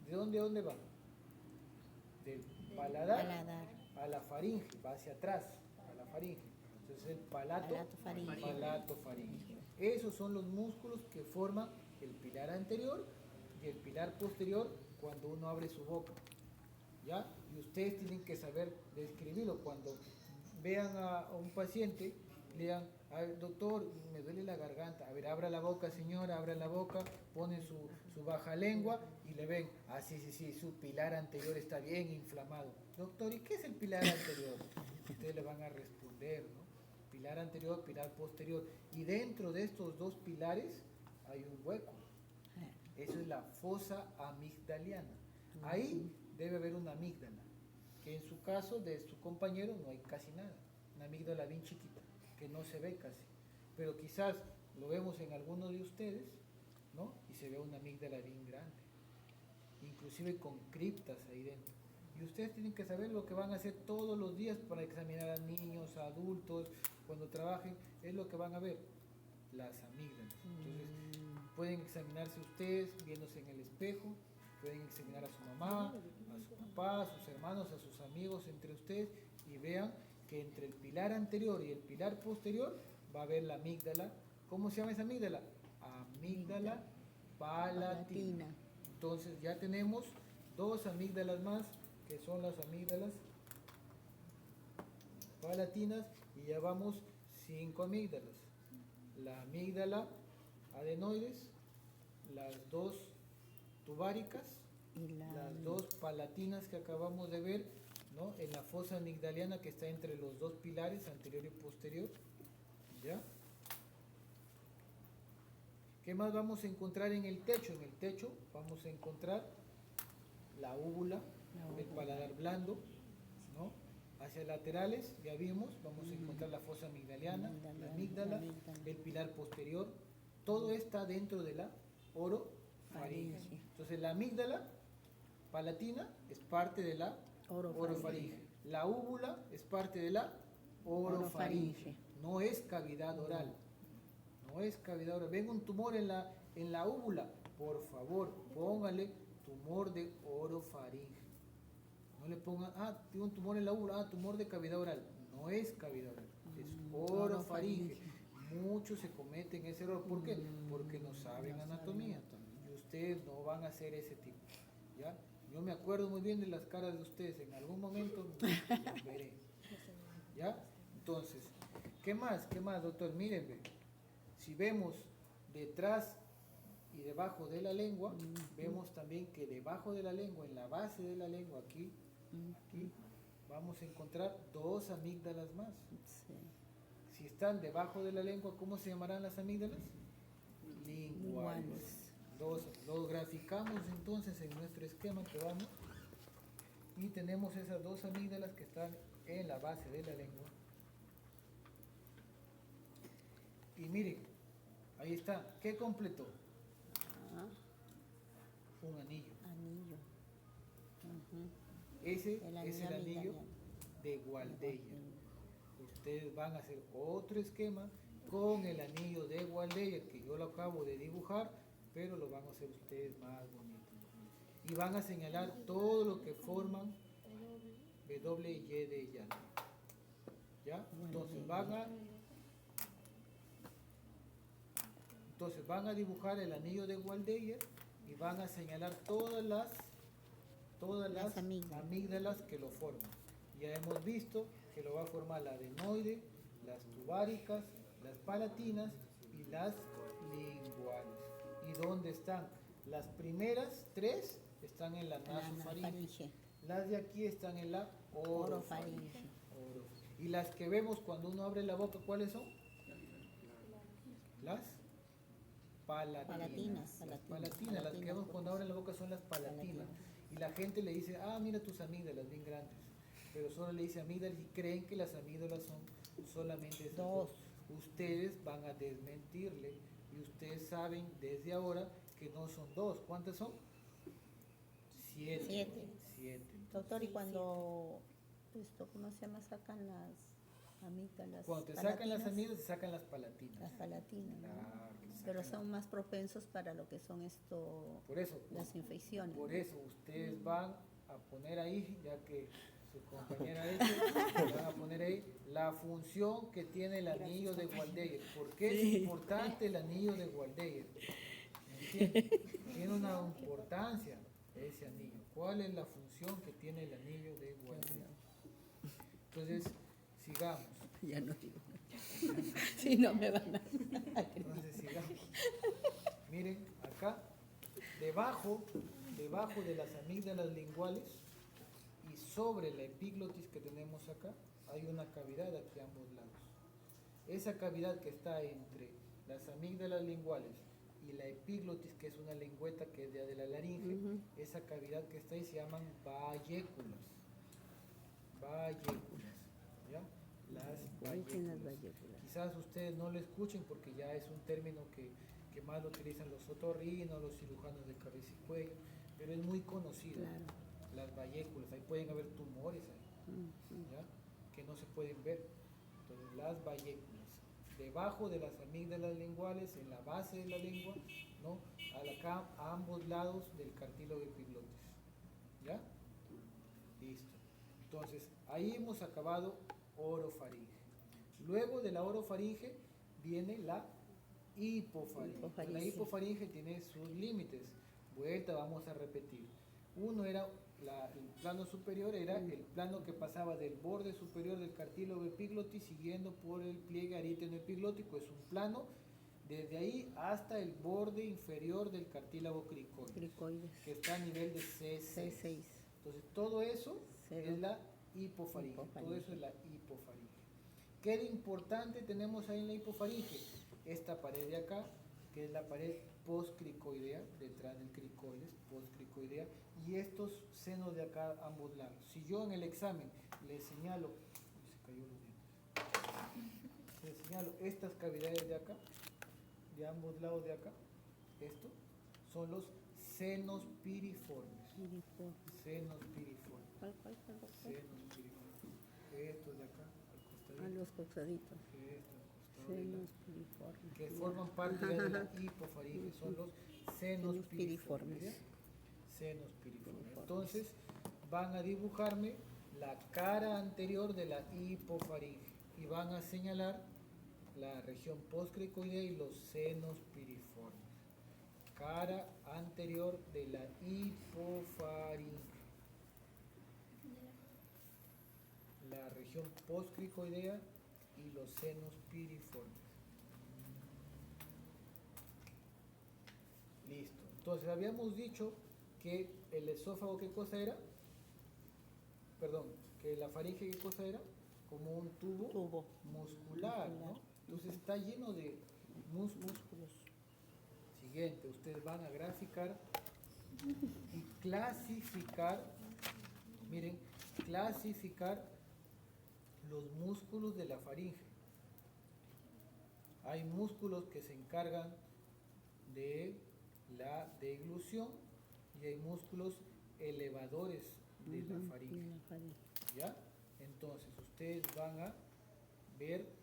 ¿de dónde a dónde va? Del paladar a la faringe, va hacia atrás, a la faringe. Entonces el palato faringe. Esos son los músculos que forman el pilar anterior y el pilar posterior cuando uno abre su boca. ¿Ya? Y ustedes tienen que saber describirlo. Cuando vean a un paciente, le digan, a ver, doctor, me duele la garganta. A ver, abra la boca, señora, abra la boca, ponen su baja lengua y le ven, sí, su pilar anterior está bien inflamado. Doctor, ¿y qué es el pilar anterior? Ustedes le van a responder, ¿no? Pilar anterior, pilar posterior. Y dentro de estos dos pilares hay un hueco. Eso es la fosa amigdaliana. Ahí debe haber una amígdala, que en su caso de su compañero no hay casi nada. Una amígdala bien chiquita, que no se ve casi. Pero quizás lo vemos en alguno de ustedes, ¿no? Y se ve una amígdala bien grande, inclusive con criptas ahí dentro. Y ustedes tienen que saber lo que van a hacer todos los días para examinar a niños, a adultos, cuando trabajen, es lo que van a ver, las amígdalas. Entonces, pueden examinarse ustedes viéndose en el espejo, pueden examinar a su mamá, a su papá, a sus hermanos, a sus amigos, entre ustedes, y vean que entre el pilar anterior y el pilar posterior va a haber la amígdala. ¿Cómo se llama esa amígdala? Amígdala palatina. Entonces ya tenemos dos amígdalas más, que son las amígdalas palatinas, y ya vamos 5 amígdalas. La amígdala adenoides, las dos tubáricas, las dos palatinas que acabamos de ver, ¿no? En la fosa amigdaliana que está entre los dos pilares, anterior y posterior. ¿Ya? ¿Qué más vamos a encontrar en el techo? En el techo vamos a encontrar la úvula, el paladar blando, ¿no? Hacia laterales, ya vimos, vamos a encontrar la fosa amigdaliana, la amígdala, el pilar posterior. Todo está dentro de la orofaringe. Entonces la amígdala palatina es parte de la orofaringe. La úvula es parte de la orofaringe. No es cavidad oral. No es cavidad oral. Ven un tumor en la úvula, por favor, póngale tumor de orofaringe. No le pongan, tiene un tumor en la úvula, tumor de cavidad oral. No es cavidad oral, es orofaringe. Muchos se cometen ese error. ¿Por qué? Porque no saben anatomía. Y ustedes no van a hacer ese tipo. ¿Ya? Yo me acuerdo muy bien de las caras de ustedes. En algún momento las veré. ¿Ya? Entonces, ¿qué más? ¿Qué más, doctor? Miren, ve. Si vemos detrás y debajo de la lengua, vemos también que debajo de la lengua, en la base de la lengua, aquí, vamos a encontrar dos amígdalas más. Sí. Si están debajo de la lengua, ¿cómo se llamarán las amígdalas? Linguales. Los graficamos entonces en nuestro esquema que vamos y tenemos esas dos amígdalas que están en la base de la lengua. Y miren, ahí está. ¿Qué completó? Ah, Un anillo. anillo. Ujú. Ese El es el anillo amigdaliano. de Waldeyer. Ustedes van a hacer otro esquema con el anillo de Waldeyer, que yo lo acabo de dibujar, pero lo van a hacer ustedes más bonito. Y van a señalar todo lo que forman W y Y de llano. ¿Ya? Entonces van a dibujar el anillo de Waldeyer y van a señalar todas las amígdalas que lo forman. Ya hemos visto que lo va a formar la adenoide, las tubáricas, las palatinas y las linguales. ¿Y dónde están? Las primeras tres están en la nasofaringe. Las de aquí están en la orofaringe. Y las que vemos cuando uno abre la boca, ¿cuáles son? Las palatinas. Las que vemos cuando abren la boca son las palatinas. Y la gente le dice, ah, mira tus amígdalas bien grandes. Pero solo le dice amígdalas y creen que las amígdalas son solamente esas dos. Ustedes van a desmentirle y ustedes saben desde ahora que no son dos. ¿Cuántas son? 7. Doctor, ¿y cuando cómo se llama, sacan las amígdalas? Cuando te sacan las amígdalas, te sacan las palatinas. Las palatinas, ¿no? Claro, pero son más propensos para lo que son por eso, las infecciones. Por eso ustedes van a poner ahí, ya que su compañera van a poner ahí la función que tiene el anillo de Waldeyer. ¿Por qué es importante el anillo de Waldeyer? Tiene una importancia ese anillo. ¿Cuál es la función que tiene el anillo de Waldeyer? Entonces, sigamos. Ya no digo. Si no me van a... Entonces, sigamos. Miren, acá, debajo de las amígdalas linguales y sobre la epiglotis que tenemos acá, hay una cavidad aquí a ambos lados. Esa cavidad que está entre las amígdalas linguales y la epiglotis, que es una lengüeta que es de la laringe, esa cavidad que está ahí se llaman valléculas. ¿Ya? Las valléculas. Quizás ustedes no lo escuchen porque ya es un término que más lo utilizan los otorrinos, los cirujanos de cabeza y cuello, pero es muy conocido. Claro. Las valléculas, ahí pueden haber tumores ahí, ¿ya? Que no se pueden ver. Entonces, las valléculas, debajo de las amígdalas linguales, en la base de la lengua, ¿no? Acá a ambos lados del cartílago epiglotis. ¿Ya? Listo. Entonces, ahí hemos acabado orofaringe. Luego de la orofaringe viene la hipofaringe. La hipofaringe tiene sus límites. Vuelta, vamos a repetir. Uno era el plano superior, era el plano que pasaba del borde superior del cartílago epiglotis siguiendo por el pliegue aríeteno epiglótico. Es un plano desde ahí hasta el borde inferior del cartílago cricoides, que está a nivel de C6. Entonces, todo eso es la hipofaringe. Todo eso es la hipofaringe. ¿Qué de importante tenemos ahí en la hipofaringe? Esta pared de acá, que es la pared postcricoidea, detrás del cricoides, postcricoidea, y estos senos de acá a ambos lados. Si yo en el examen le señalo, estas cavidades de acá, de ambos lados de acá, estos son los senos piriformes. Senos piriformes. Estos de acá, al costadito. Los costaditos. Senos piriformes. Que forman parte de la hipofaringe, son los senos piriformes. Senos piriformes. Entonces, van a dibujarme la cara anterior de la hipofaringe y van a señalar la región postcricoidea y los senos piriformes. Cara anterior de la hipofaringe. La región postcricoidea y los senos piriformes. Listo. Entonces habíamos dicho que el esófago, ¿qué cosa era? Perdón, que la faringe, ¿qué cosa era? Como un tubo muscular, ¿no? Entonces está lleno de músculos. Siguiente, ustedes van a graficar y clasificar, miren, clasificar los músculos de la faringe. Hay músculos que se encargan de la deglución y hay músculos elevadores de la faringe. ¿Ya? Entonces ustedes van a ver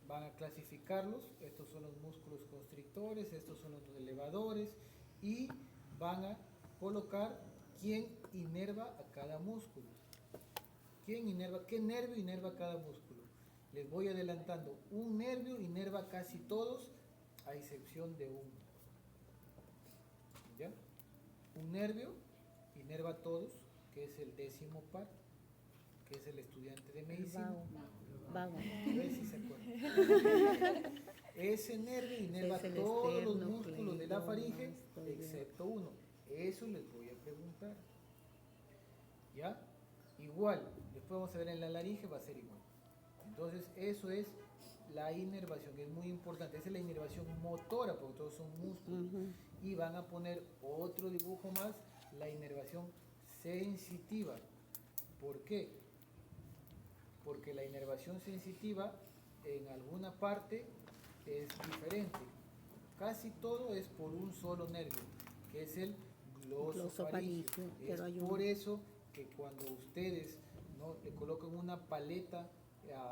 van a clasificarlos, estos son los músculos constrictores, estos son los elevadores, y van a colocar quién inerva a cada músculo. ¿Qué nervio inerva cada músculo? Les voy adelantando, un nervio inerva casi todos, a excepción de uno. ¿Ya? Un nervio inerva a todos, que es el 10º par, que es el estudiante de medicina. Vago. A ver si se acuerdan. Ese nervio inerva todos los músculos de la faringe, excepto uno. Eso les voy a preguntar. ¿Ya? Igual, después vamos a ver en la laringe, va a ser igual. Entonces, eso es la inervación, que es muy importante. Esa es la inervación motora, porque todos son músculos. Y van a poner otro dibujo más, la inervación sensitiva. ¿Por qué? Porque la inervación sensitiva en alguna parte es diferente. Casi todo es por un solo nervio, que es el glosofaringeo. Es por eso que cuando ustedes, ¿no?, le colocan una paleta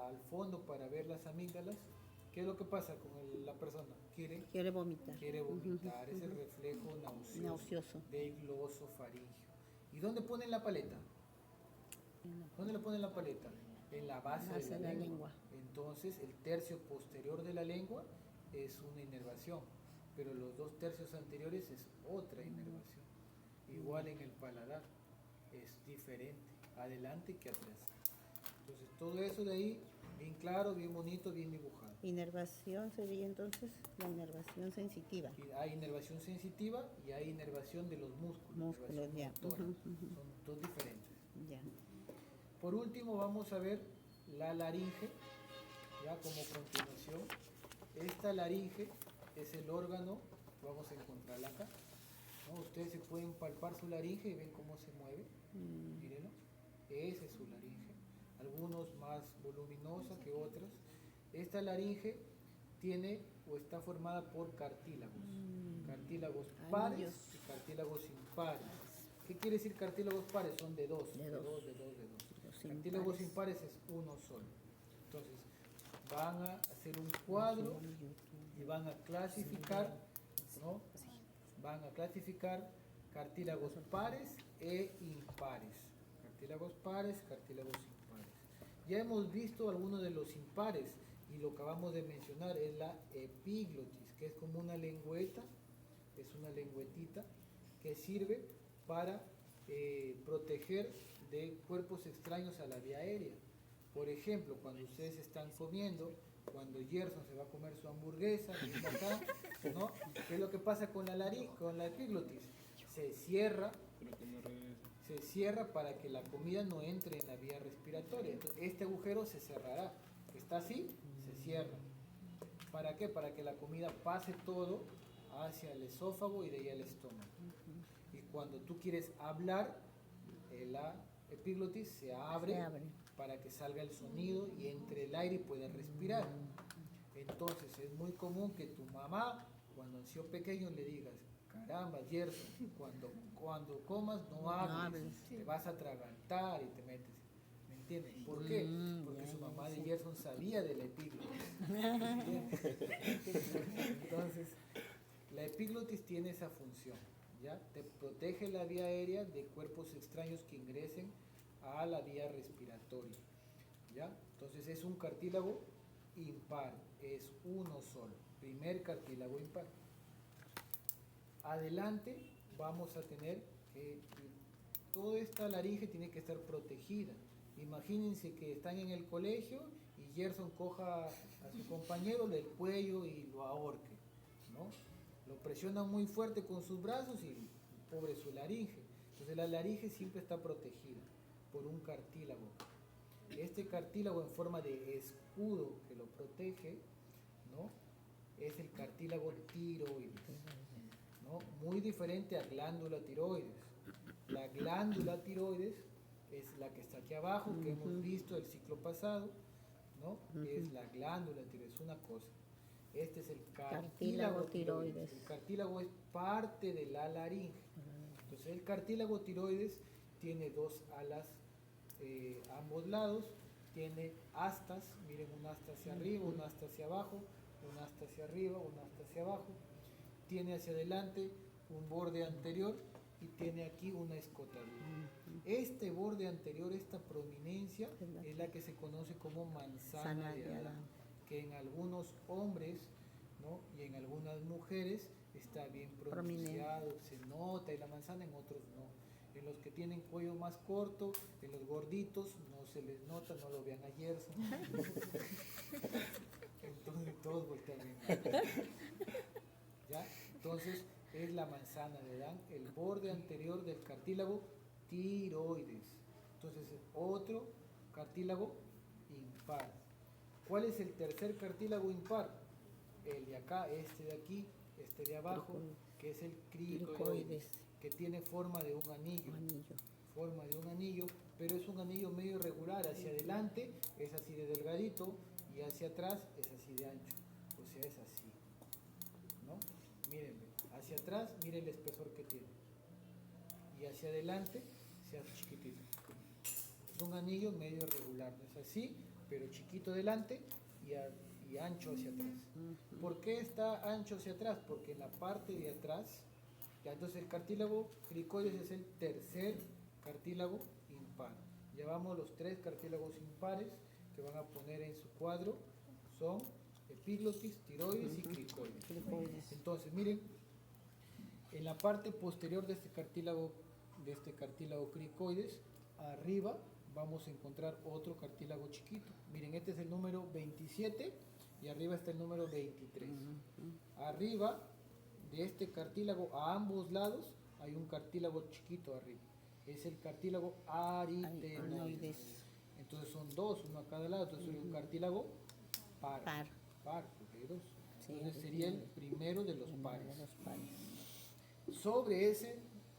al fondo para ver las amígdalas, ¿qué es lo que pasa con la persona? Quiere vomitar. Quiere vomitar, es el reflejo nauseoso del glosofaringeo. ¿Y dónde ponen la paleta? ¿Dónde le ponen la paleta? En la base de la lengua. Entonces el tercio posterior de la lengua es una inervación, pero los 2 tercios anteriores es otra inervación. Igual en el paladar es diferente, adelante que atrás. Entonces todo eso de ahí, bien claro, bien bonito, bien dibujado. Inervación sería entonces la inervación sensitiva. Y hay inervación sensitiva y hay inervación de los músculos. Ya. Son 2 diferentes. Ya. Por último vamos a ver la laringe, ya como continuación. Esta laringe es el órgano, vamos a encontrarla acá, ¿no? Ustedes se pueden palpar su laringe y ven cómo se mueve, mírenlo, esa es su laringe, algunos más voluminosa que otras. Esta laringe tiene o está formada por cartílagos, cartílagos pares y cartílagos impares. ¿Qué quiere decir cartílagos pares? Son de dos. Cartílagos impares es uno solo. Entonces, van a hacer un cuadro y van a clasificar, ¿no? Van a clasificar cartílagos pares e impares. Cartílagos pares, cartílagos impares. Ya hemos visto algunos de los impares y lo que acabamos de mencionar es la epiglotis, que es como una lengüeta, es una lengüetita que sirve para proteger de cuerpos extraños a la vía aérea. Por ejemplo, cuando ustedes están comiendo, cuando Gerson se va a comer su hamburguesa, acá, ¿no? ¿Qué es lo que pasa con la epiglotis? Se cierra para que la comida no entre en la vía respiratoria. Entonces, este agujero se cerrará. Está así, se cierra. ¿Para qué? Para que la comida pase todo hacia el esófago y de ahí al estómago. Y cuando tú quieres hablar, la epiglotis se abre para que salga el sonido y entre el aire y puedas respirar. Entonces es muy común que tu mamá, cuando han sido pequeños, le digas: caramba, Gerson, cuando comas no hables, te vas a atragantar y te metes. ¿Me entiendes? ¿Por qué? Porque su mamá de Gerson sabía de la epiglotis. Entonces, la epiglotis tiene esa función, ¿ya? Te protege la vía aérea de cuerpos extraños que ingresen a la vía respiratoria, ¿ya? Entonces es un cartílago impar, es uno solo, primer cartílago impar. Adelante vamos a tener que toda esta laringe tiene que estar protegida. Imagínense que están en el colegio y Gerson coja a su compañero del cuello y lo ahorque, ¿no? Lo presiona muy fuerte con sus brazos y pobre su laringe. Entonces la laringe siempre está protegida por un cartílago. Este cartílago en forma de escudo que lo protege, ¿no? Es el cartílago tiroides, ¿no? Muy diferente a glándula tiroides. La glándula tiroides es la que está aquí abajo, que hemos visto el ciclo pasado, ¿no? Es la glándula tiroides, una cosa. Este es el cartílago tiroides. El cartílago es parte de la laringe. Entonces el cartílago tiroides tiene dos alas a ambos lados, tiene astas, miren, un asta hacia arriba, un asta hacia abajo, un asta hacia arriba, un asta hacia abajo, tiene hacia adelante un borde anterior y tiene aquí una escotadura. Este borde anterior, esta prominencia, es la que se conoce como manzana de Adán, que en algunos hombres, ¿no? Y en algunas mujeres está bien pronunciado, se nota, y la manzana en otros no. En los que tienen cuello más corto, en los gorditos, no se les nota, no lo vean a Gerson. Entonces todos voltean bien. ¿Ya? Entonces es la manzana de Adán, el borde anterior del cartílago tiroides. Entonces otro cartílago impar. ¿Cuál es el tercer cartílago impar? El de acá, este de aquí, este de abajo, que es el cricoides, que tiene forma de un anillo. Forma de un anillo, pero es un anillo medio irregular. Hacia adelante es así de delgadito y hacia atrás es así de ancho. O sea, es así, ¿no? Mírenme, hacia atrás, miren el espesor que tiene. Y hacia adelante se hace chiquitito. Es un anillo medio irregular, no es así, pero chiquito delante y ancho hacia atrás. ¿Por qué está ancho hacia atrás? Porque en la parte de atrás, ya, entonces el cartílago cricoides es el tercer cartílago impar. Llevamos los tres cartílagos impares que van a poner en su cuadro, son epiglotis, tiroides y cricoides. Entonces, miren, en la parte posterior de este cartílago cricoides, arriba vamos a encontrar otro cartílago chiquito. Miren, este es el número 27 y arriba está el número 23. Arriba de este cartílago, a ambos lados, hay un cartílago chiquito arriba. Es el cartílago aritenoides. Entonces son dos, uno a cada lado. Entonces es un cartílago par, porque hay dos. Entonces sería el primero de los pares. Sobre ese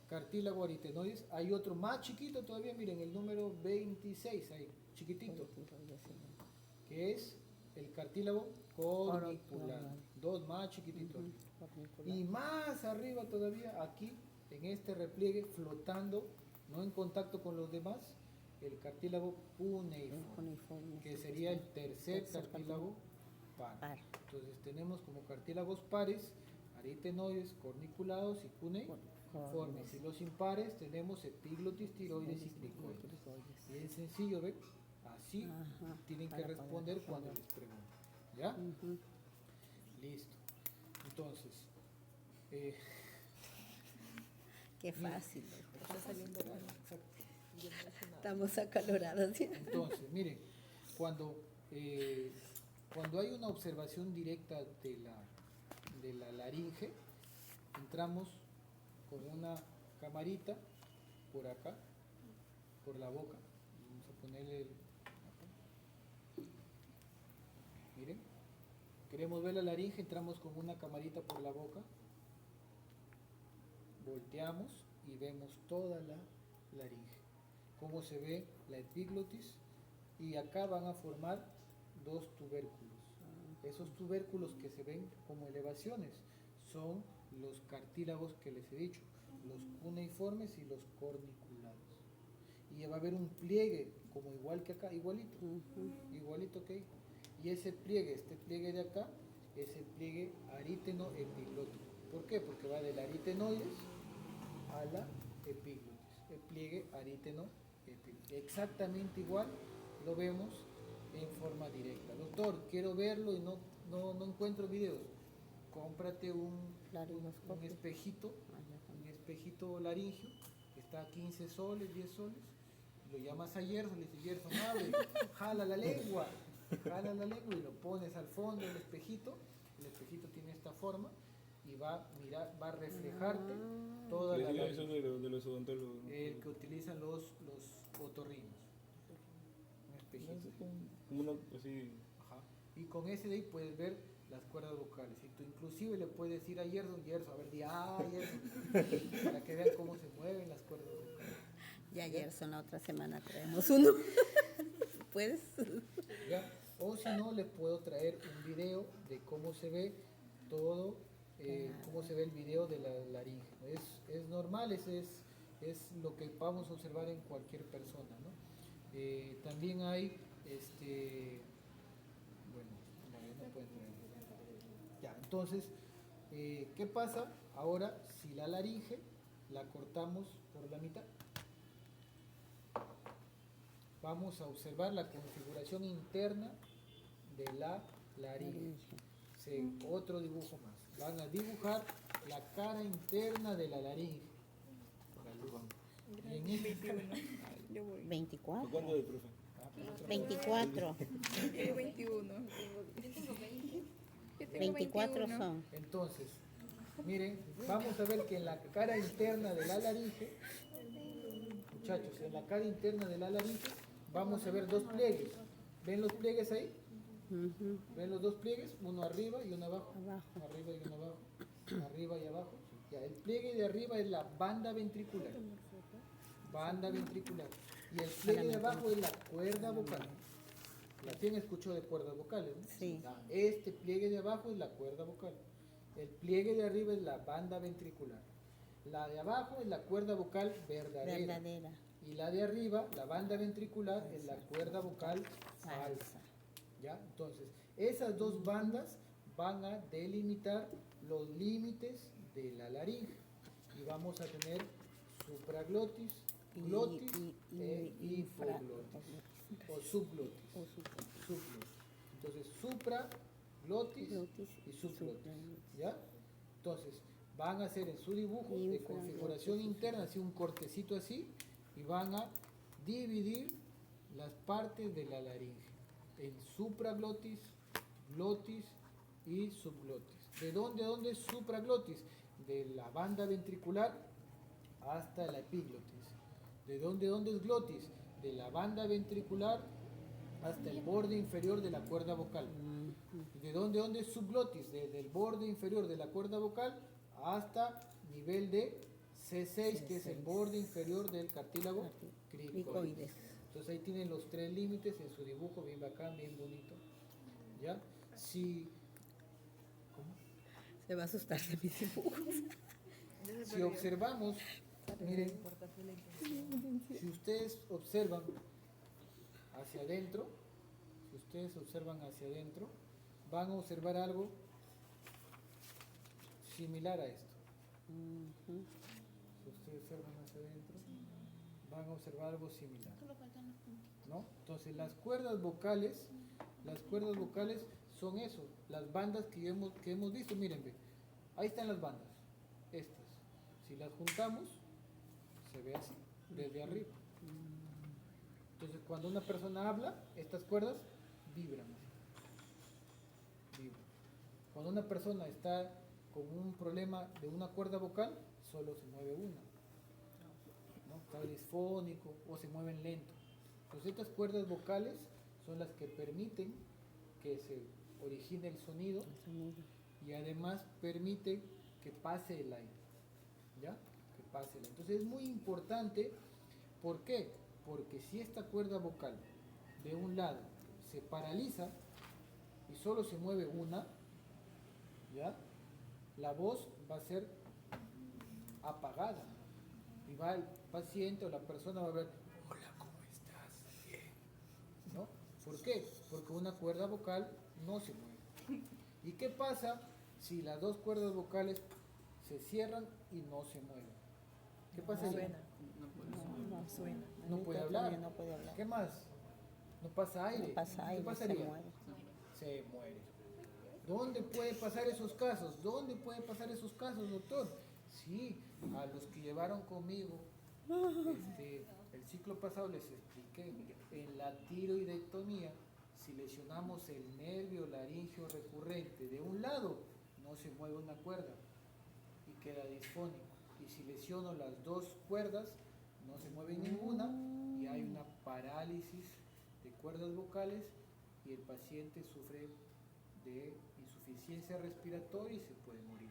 cartílago aritenoides hay otro más chiquito todavía, miren, el número 26, ahí, chiquitito, que es el cartílago cornicular. Dos más chiquititos. Y más arriba todavía, aquí, en este repliegue, flotando, no en contacto con los demás, el cartílago cuneiforme, que sería el tercer cartílago par. Entonces tenemos como cartílagos pares aritenoides, corniculados y cuneiformes. Y los impares tenemos epiglotis, tiroides y cricoides. Bien sencillo, ¿ven? Así tienen que responder cuando les pregunten. ¿Ya? Listo. Entonces, qué fácil. Está saliendo mal. Estamos acaloradas. Entonces, miren, cuando hay una observación directa de la laringe, entramos con una camarita por acá, por la boca. Vamos a ponerle miren, queremos ver la laringe, entramos con una camarita por la boca, volteamos y vemos toda la laringe, cómo se ve la epiglotis, y acá van a formar dos tubérculos. Esos tubérculos que se ven como elevaciones son los cartílagos que les he dicho, los cuneiformes y los corniculados. Y va a haber un pliegue, como igual que acá, igualito, igualito que ahí. Y ese pliegue, este pliegue de acá, es el pliegue ariteno-epiglótico. ¿Por qué? Porque va del aritenoides a la epiglotis. El pliegue ariteno-epiglótico. Exactamente igual lo vemos en forma directa. Doctor, quiero verlo y no encuentro videos. Cómprate un Laringoscopio. espejito, Ah, ya un también. espejito laringio, que está a 15 soles, 10 soles. Lo llamas a Gerson, le dices, Gerson, abre, jala la lengua y lo pones al fondo del espejito. El espejito tiene esta forma y va a reflejarte toda la Les digo eso laringe. de los odontólogos, ¿no? El que utilizan los otorrinos. Un espejito. Es como uno así. Ajá. Y con ese de ahí puedes ver las cuerdas vocales. Y tú inclusive le puedes decir a Gerson, a ver, Gerson, para que vean cómo se mueven las cuerdas vocales. Ya Gerson, la otra semana traemos uno. ¿Puedes? ¿Ya? O si no, le puedo traer un video de cómo se ve todo, cómo se ve el video de la laringe. Es normal, es lo que vamos a observar en cualquier persona, ¿no? También hay, bueno, no pueden traer. Ya, entonces, ¿qué pasa ahora si la laringe la cortamos por la mitad? Vamos a observar la configuración interna de la laringe. Otro dibujo más. Van a dibujar la cara interna de la laringe. Y en este, 24. ¿Cuándo del profe? 24. El 21. 24 son. entonces, miren, vamos a ver que en la cara interna de la laringe, muchachos, en la cara interna de la laringe, vamos a ver dos pliegues. ¿Ven los pliegues ahí? Ujú. ¿Ven los dos pliegues? Uno arriba y uno abajo. Abajo. Arriba y uno abajo. Arriba y abajo. Ya, el pliegue de arriba es la banda ventricular. Banda ventricular. Y el pliegue de abajo es la cuerda vocal. ¿Quién escuchó de cuerdas vocales? ¿No? Sí. Ya, este pliegue de abajo es la cuerda vocal. El pliegue de arriba es la banda ventricular. La de abajo es la cuerda vocal verdadera. Verdadera. Y la de arriba, la banda ventricular, es la cuerda vocal falsa. Falsa. ¿Ya? Entonces, esas dos bandas van a delimitar los límites de la laringe. Y vamos a tener supraglotis, glotis e hipoglotis. O subglotis. Subglotis. Entonces, supraglotis Glotis y subglotis. subglotis. ¿Ya? Entonces, van a hacer en su dibujo de Infraglotis. configuración interna, así un cortecito así, y van a dividir las partes de la laringe en supraglotis, glotis y subglotis. ¿De dónde a dónde es supraglotis? De la banda ventricular hasta la epiglotis. ¿De dónde a dónde es glotis? De la banda ventricular hasta el borde inferior de la cuerda vocal. ¿De dónde a dónde es subglotis? Desde el borde inferior de la cuerda vocal hasta nivel de C6, que es el borde inferior del cartílago cricoides. Cricoides. Entonces ahí tienen los tres límites en su dibujo, bien bacán, bien bonito. ¿Ya? Si, ¿cómo? Se va a asustar de mis dibujos. Si observamos, miren, si ustedes observan hacia adentro, van a observar algo similar a esto. Ujú. Si ustedes observan hacia adentro, van a observar algo similar. ¿No? Entonces las cuerdas vocales son eso, las bandas que hemos visto, miren, ve, ahí están las bandas, estas. Si las juntamos, se ve así, desde arriba. Entonces cuando una persona habla, estas cuerdas vibran. Cuando una persona está con un problema de una cuerda vocal, solo se mueve una, ¿no? Está disfónico o se mueven lento. Entonces estas cuerdas vocales son las que permiten que se origine el sonido y además permiten que pase el aire. ¿Ya? Que pase el aire. Entonces es muy importante, ¿por qué? Porque si esta cuerda vocal de un lado se paraliza y solo se mueve una, ¿ya? La voz va a ser apagada y va el paciente o la persona va a ver, hola, ¿cómo estás? Bien. ¿No? ¿Por qué? Porque una cuerda vocal no se mueve. ¿Y qué pasa si las dos cuerdas vocales se cierran y no se mueven? ¿Qué pasa ahí? Suena. No puede No suena. No puede hablar. No puede hablar. ¿Qué más? No pasa aire. No pasa ¿Qué aire, se pasaría? muere. Se muere. ¿Dónde puede pasar esos casos? ¿Dónde puede pasar esos casos, doctor? Sí, a los que llevaron conmigo, el ciclo pasado les expliqué, en la tiroidectomía, si lesionamos el nervio laríngeo recurrente de un lado, no se mueve una cuerda y queda disfónico. Y si lesiono las dos cuerdas, no se mueve ninguna y hay una parálisis de cuerdas vocales y el paciente sufre de insuficiencia respiratoria y se puede morir,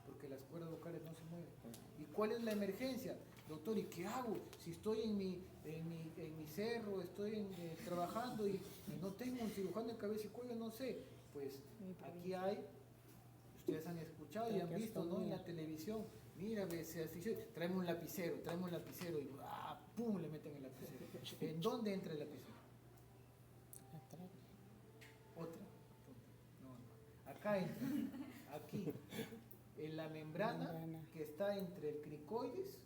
porque las cuerdas vocales no se mueven. ¿Y cuál es la emergencia? Doctor, ¿y qué hago? Si estoy en mi cerro, estoy trabajando y no tengo un cirujano de cabeza y cuello, no sé. Pues aquí hay, ustedes han escuchado y han visto, ¿no? En la televisión, mira, se asfixia, tráeme un lapicero y ¡pum! Le meten el lapicero. ¿En dónde entra el lapicero? Otra. No. Acá entra, aquí, en la membrana que está entre el cricoides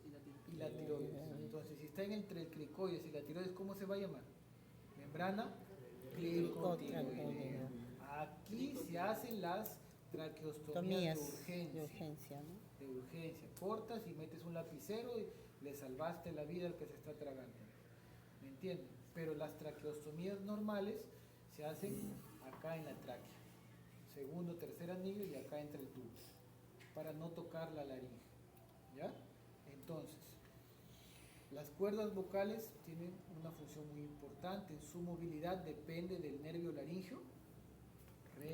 y la tiroides. Entonces, si está entre el cricoides y la tiroides, ¿cómo se va a llamar? Membrana cricotiroidea. Aquí se hacen las traqueostomías de urgencia, ¿no? de urgencia. Cortas y metes un lapicero y le salvaste la vida al que se está tragando. ¿Me entienden? Pero las traqueostomías normales se hacen acá en la tráquea, segundo, tercer anillo y acá entre el tubo, para no tocar la laringe. ¿Ya? Entonces, las cuerdas vocales tienen una función muy importante. Su movilidad depende del nervio laringio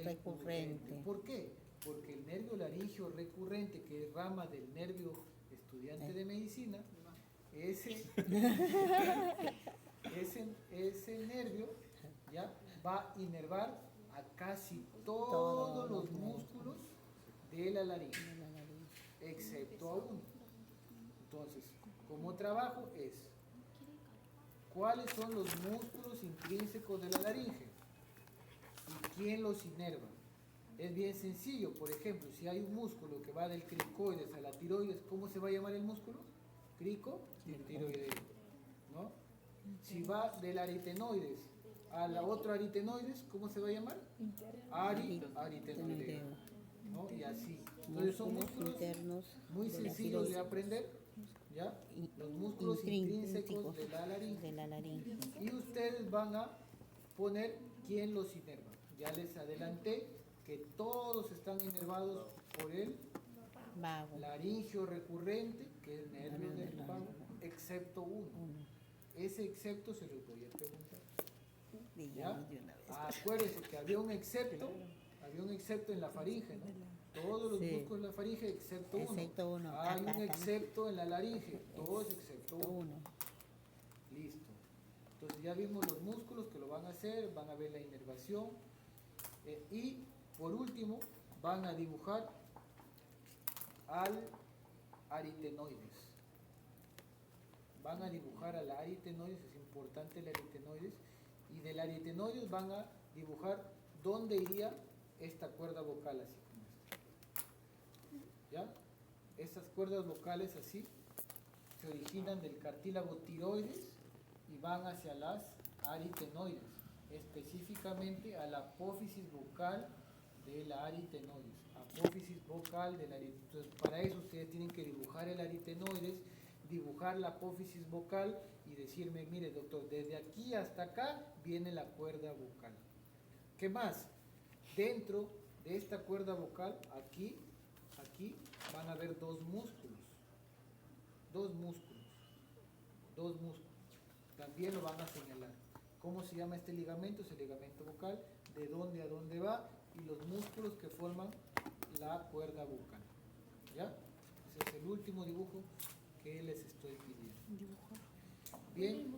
recurrente. ¿Por qué? Porque el nervio laringio recurrente, que es rama del nervio estudiante de medicina, ese nervio ya va a inervar a casi todos los músculos de la laringe, excepto a uno. Entonces, como trabajo es, ¿cuáles son los músculos intrínsecos de la laringe? ¿Y quién los inerva? Es bien sencillo. Por ejemplo, si hay un músculo que va del cricoides a la tiroides, ¿cómo se va a llamar el músculo? Cricotiroideo, ¿no? Si va del aritenoides a la otra aritenoides, ¿cómo se va a llamar? Aritenoideo, ¿no? Y así. Entonces son músculos internos muy sencillos de aprender, ¿ya? Los músculos intrínsecos de la laringe. Y ustedes van a poner quién los inerva. Ya les adelanté que todos están inervados por el vago, laringio recurrente, que es nervio del vago, excepto uno. Ese excepto se los voy a preguntar. ¿Ya? Acuérdense que había un excepto en la faringe, ¿no? Todos los músculos de la faringe excepto uno. Hay un excepto en la laringe, todos excepto uno. Listo. Entonces ya vimos los músculos que lo van a hacer, van a ver la inervación y por último van a dibujar al aritenoides. Van a dibujar al aritenoides, es importante el aritenoides, y del aritenoides van a dibujar dónde iría esta cuerda vocal, así como esta. ¿Ya? Estas cuerdas vocales así se originan del cartílago tiroides y van hacia las aritenoides, específicamente a la apófisis vocal de la aritenoides. Apófisis vocal de la aritenoides. Entonces, para eso ustedes tienen que dibujar el aritenoides, dibujar la apófisis vocal y decirme, mire doctor, desde aquí hasta acá viene la cuerda vocal. ¿Qué más? Dentro de esta cuerda vocal, aquí van a haber dos músculos. También lo van a señalar. ¿Cómo se llama este ligamento? Es el ligamento vocal. ¿De dónde a dónde va? Y los músculos que forman la cuerda vocal. ¿Ya? Ese es el último dibujo que les estoy pidiendo. Bien.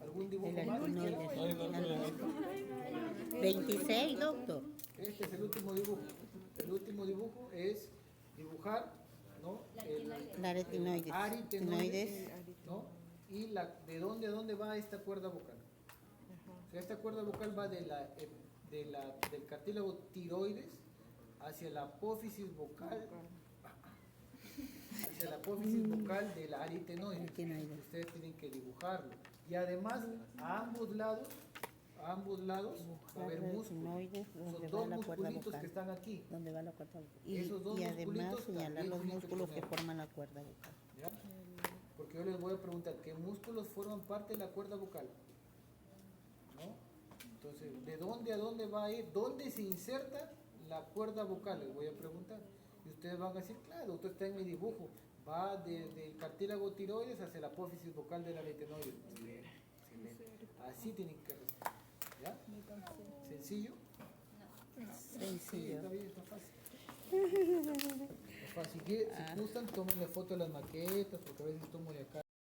¿Algún dibujo más? 26, doctor. Este es el último dibujo. El último dibujo es dibujar, ¿no? La aritenoides, ¿no? Y de dónde a dónde va esta cuerda vocal. O sea, esta cuerda vocal va del cartílago tiroides hacia la apófisis vocal hacia la apófisis vocal del aritenoide. Aritenoide. Ustedes tienen que dibujarlo. Y además, a ambos lados va a haber músculos. Aritenoide, Son donde dos va la cuerda musculitos que vocal. están aquí. Donde va la cuerda vocal. Y, Esos dos y además musculitos señalar también los tienen que músculos que poner. forman la cuerda vocal. ¿Ya? Porque yo les voy a preguntar, ¿qué músculos forman parte de la cuerda vocal? ¿No? Entonces, ¿de dónde a dónde va a ir? ¿Dónde se inserta la cuerda vocal? Les voy a preguntar. Y ustedes van a decir, claro, usted está en mi dibujo. Va desde el cartílago tiroides hacia la apófisis vocal del aritenoide. Excelente, excelente. Así tienen que responder. ¿Ya? ¿Sencillo? Sí, Sencillo. está bien, está fácil. Está fácil. Si gustan, tomen la foto de las maquetas, porque a veces tomo de acá.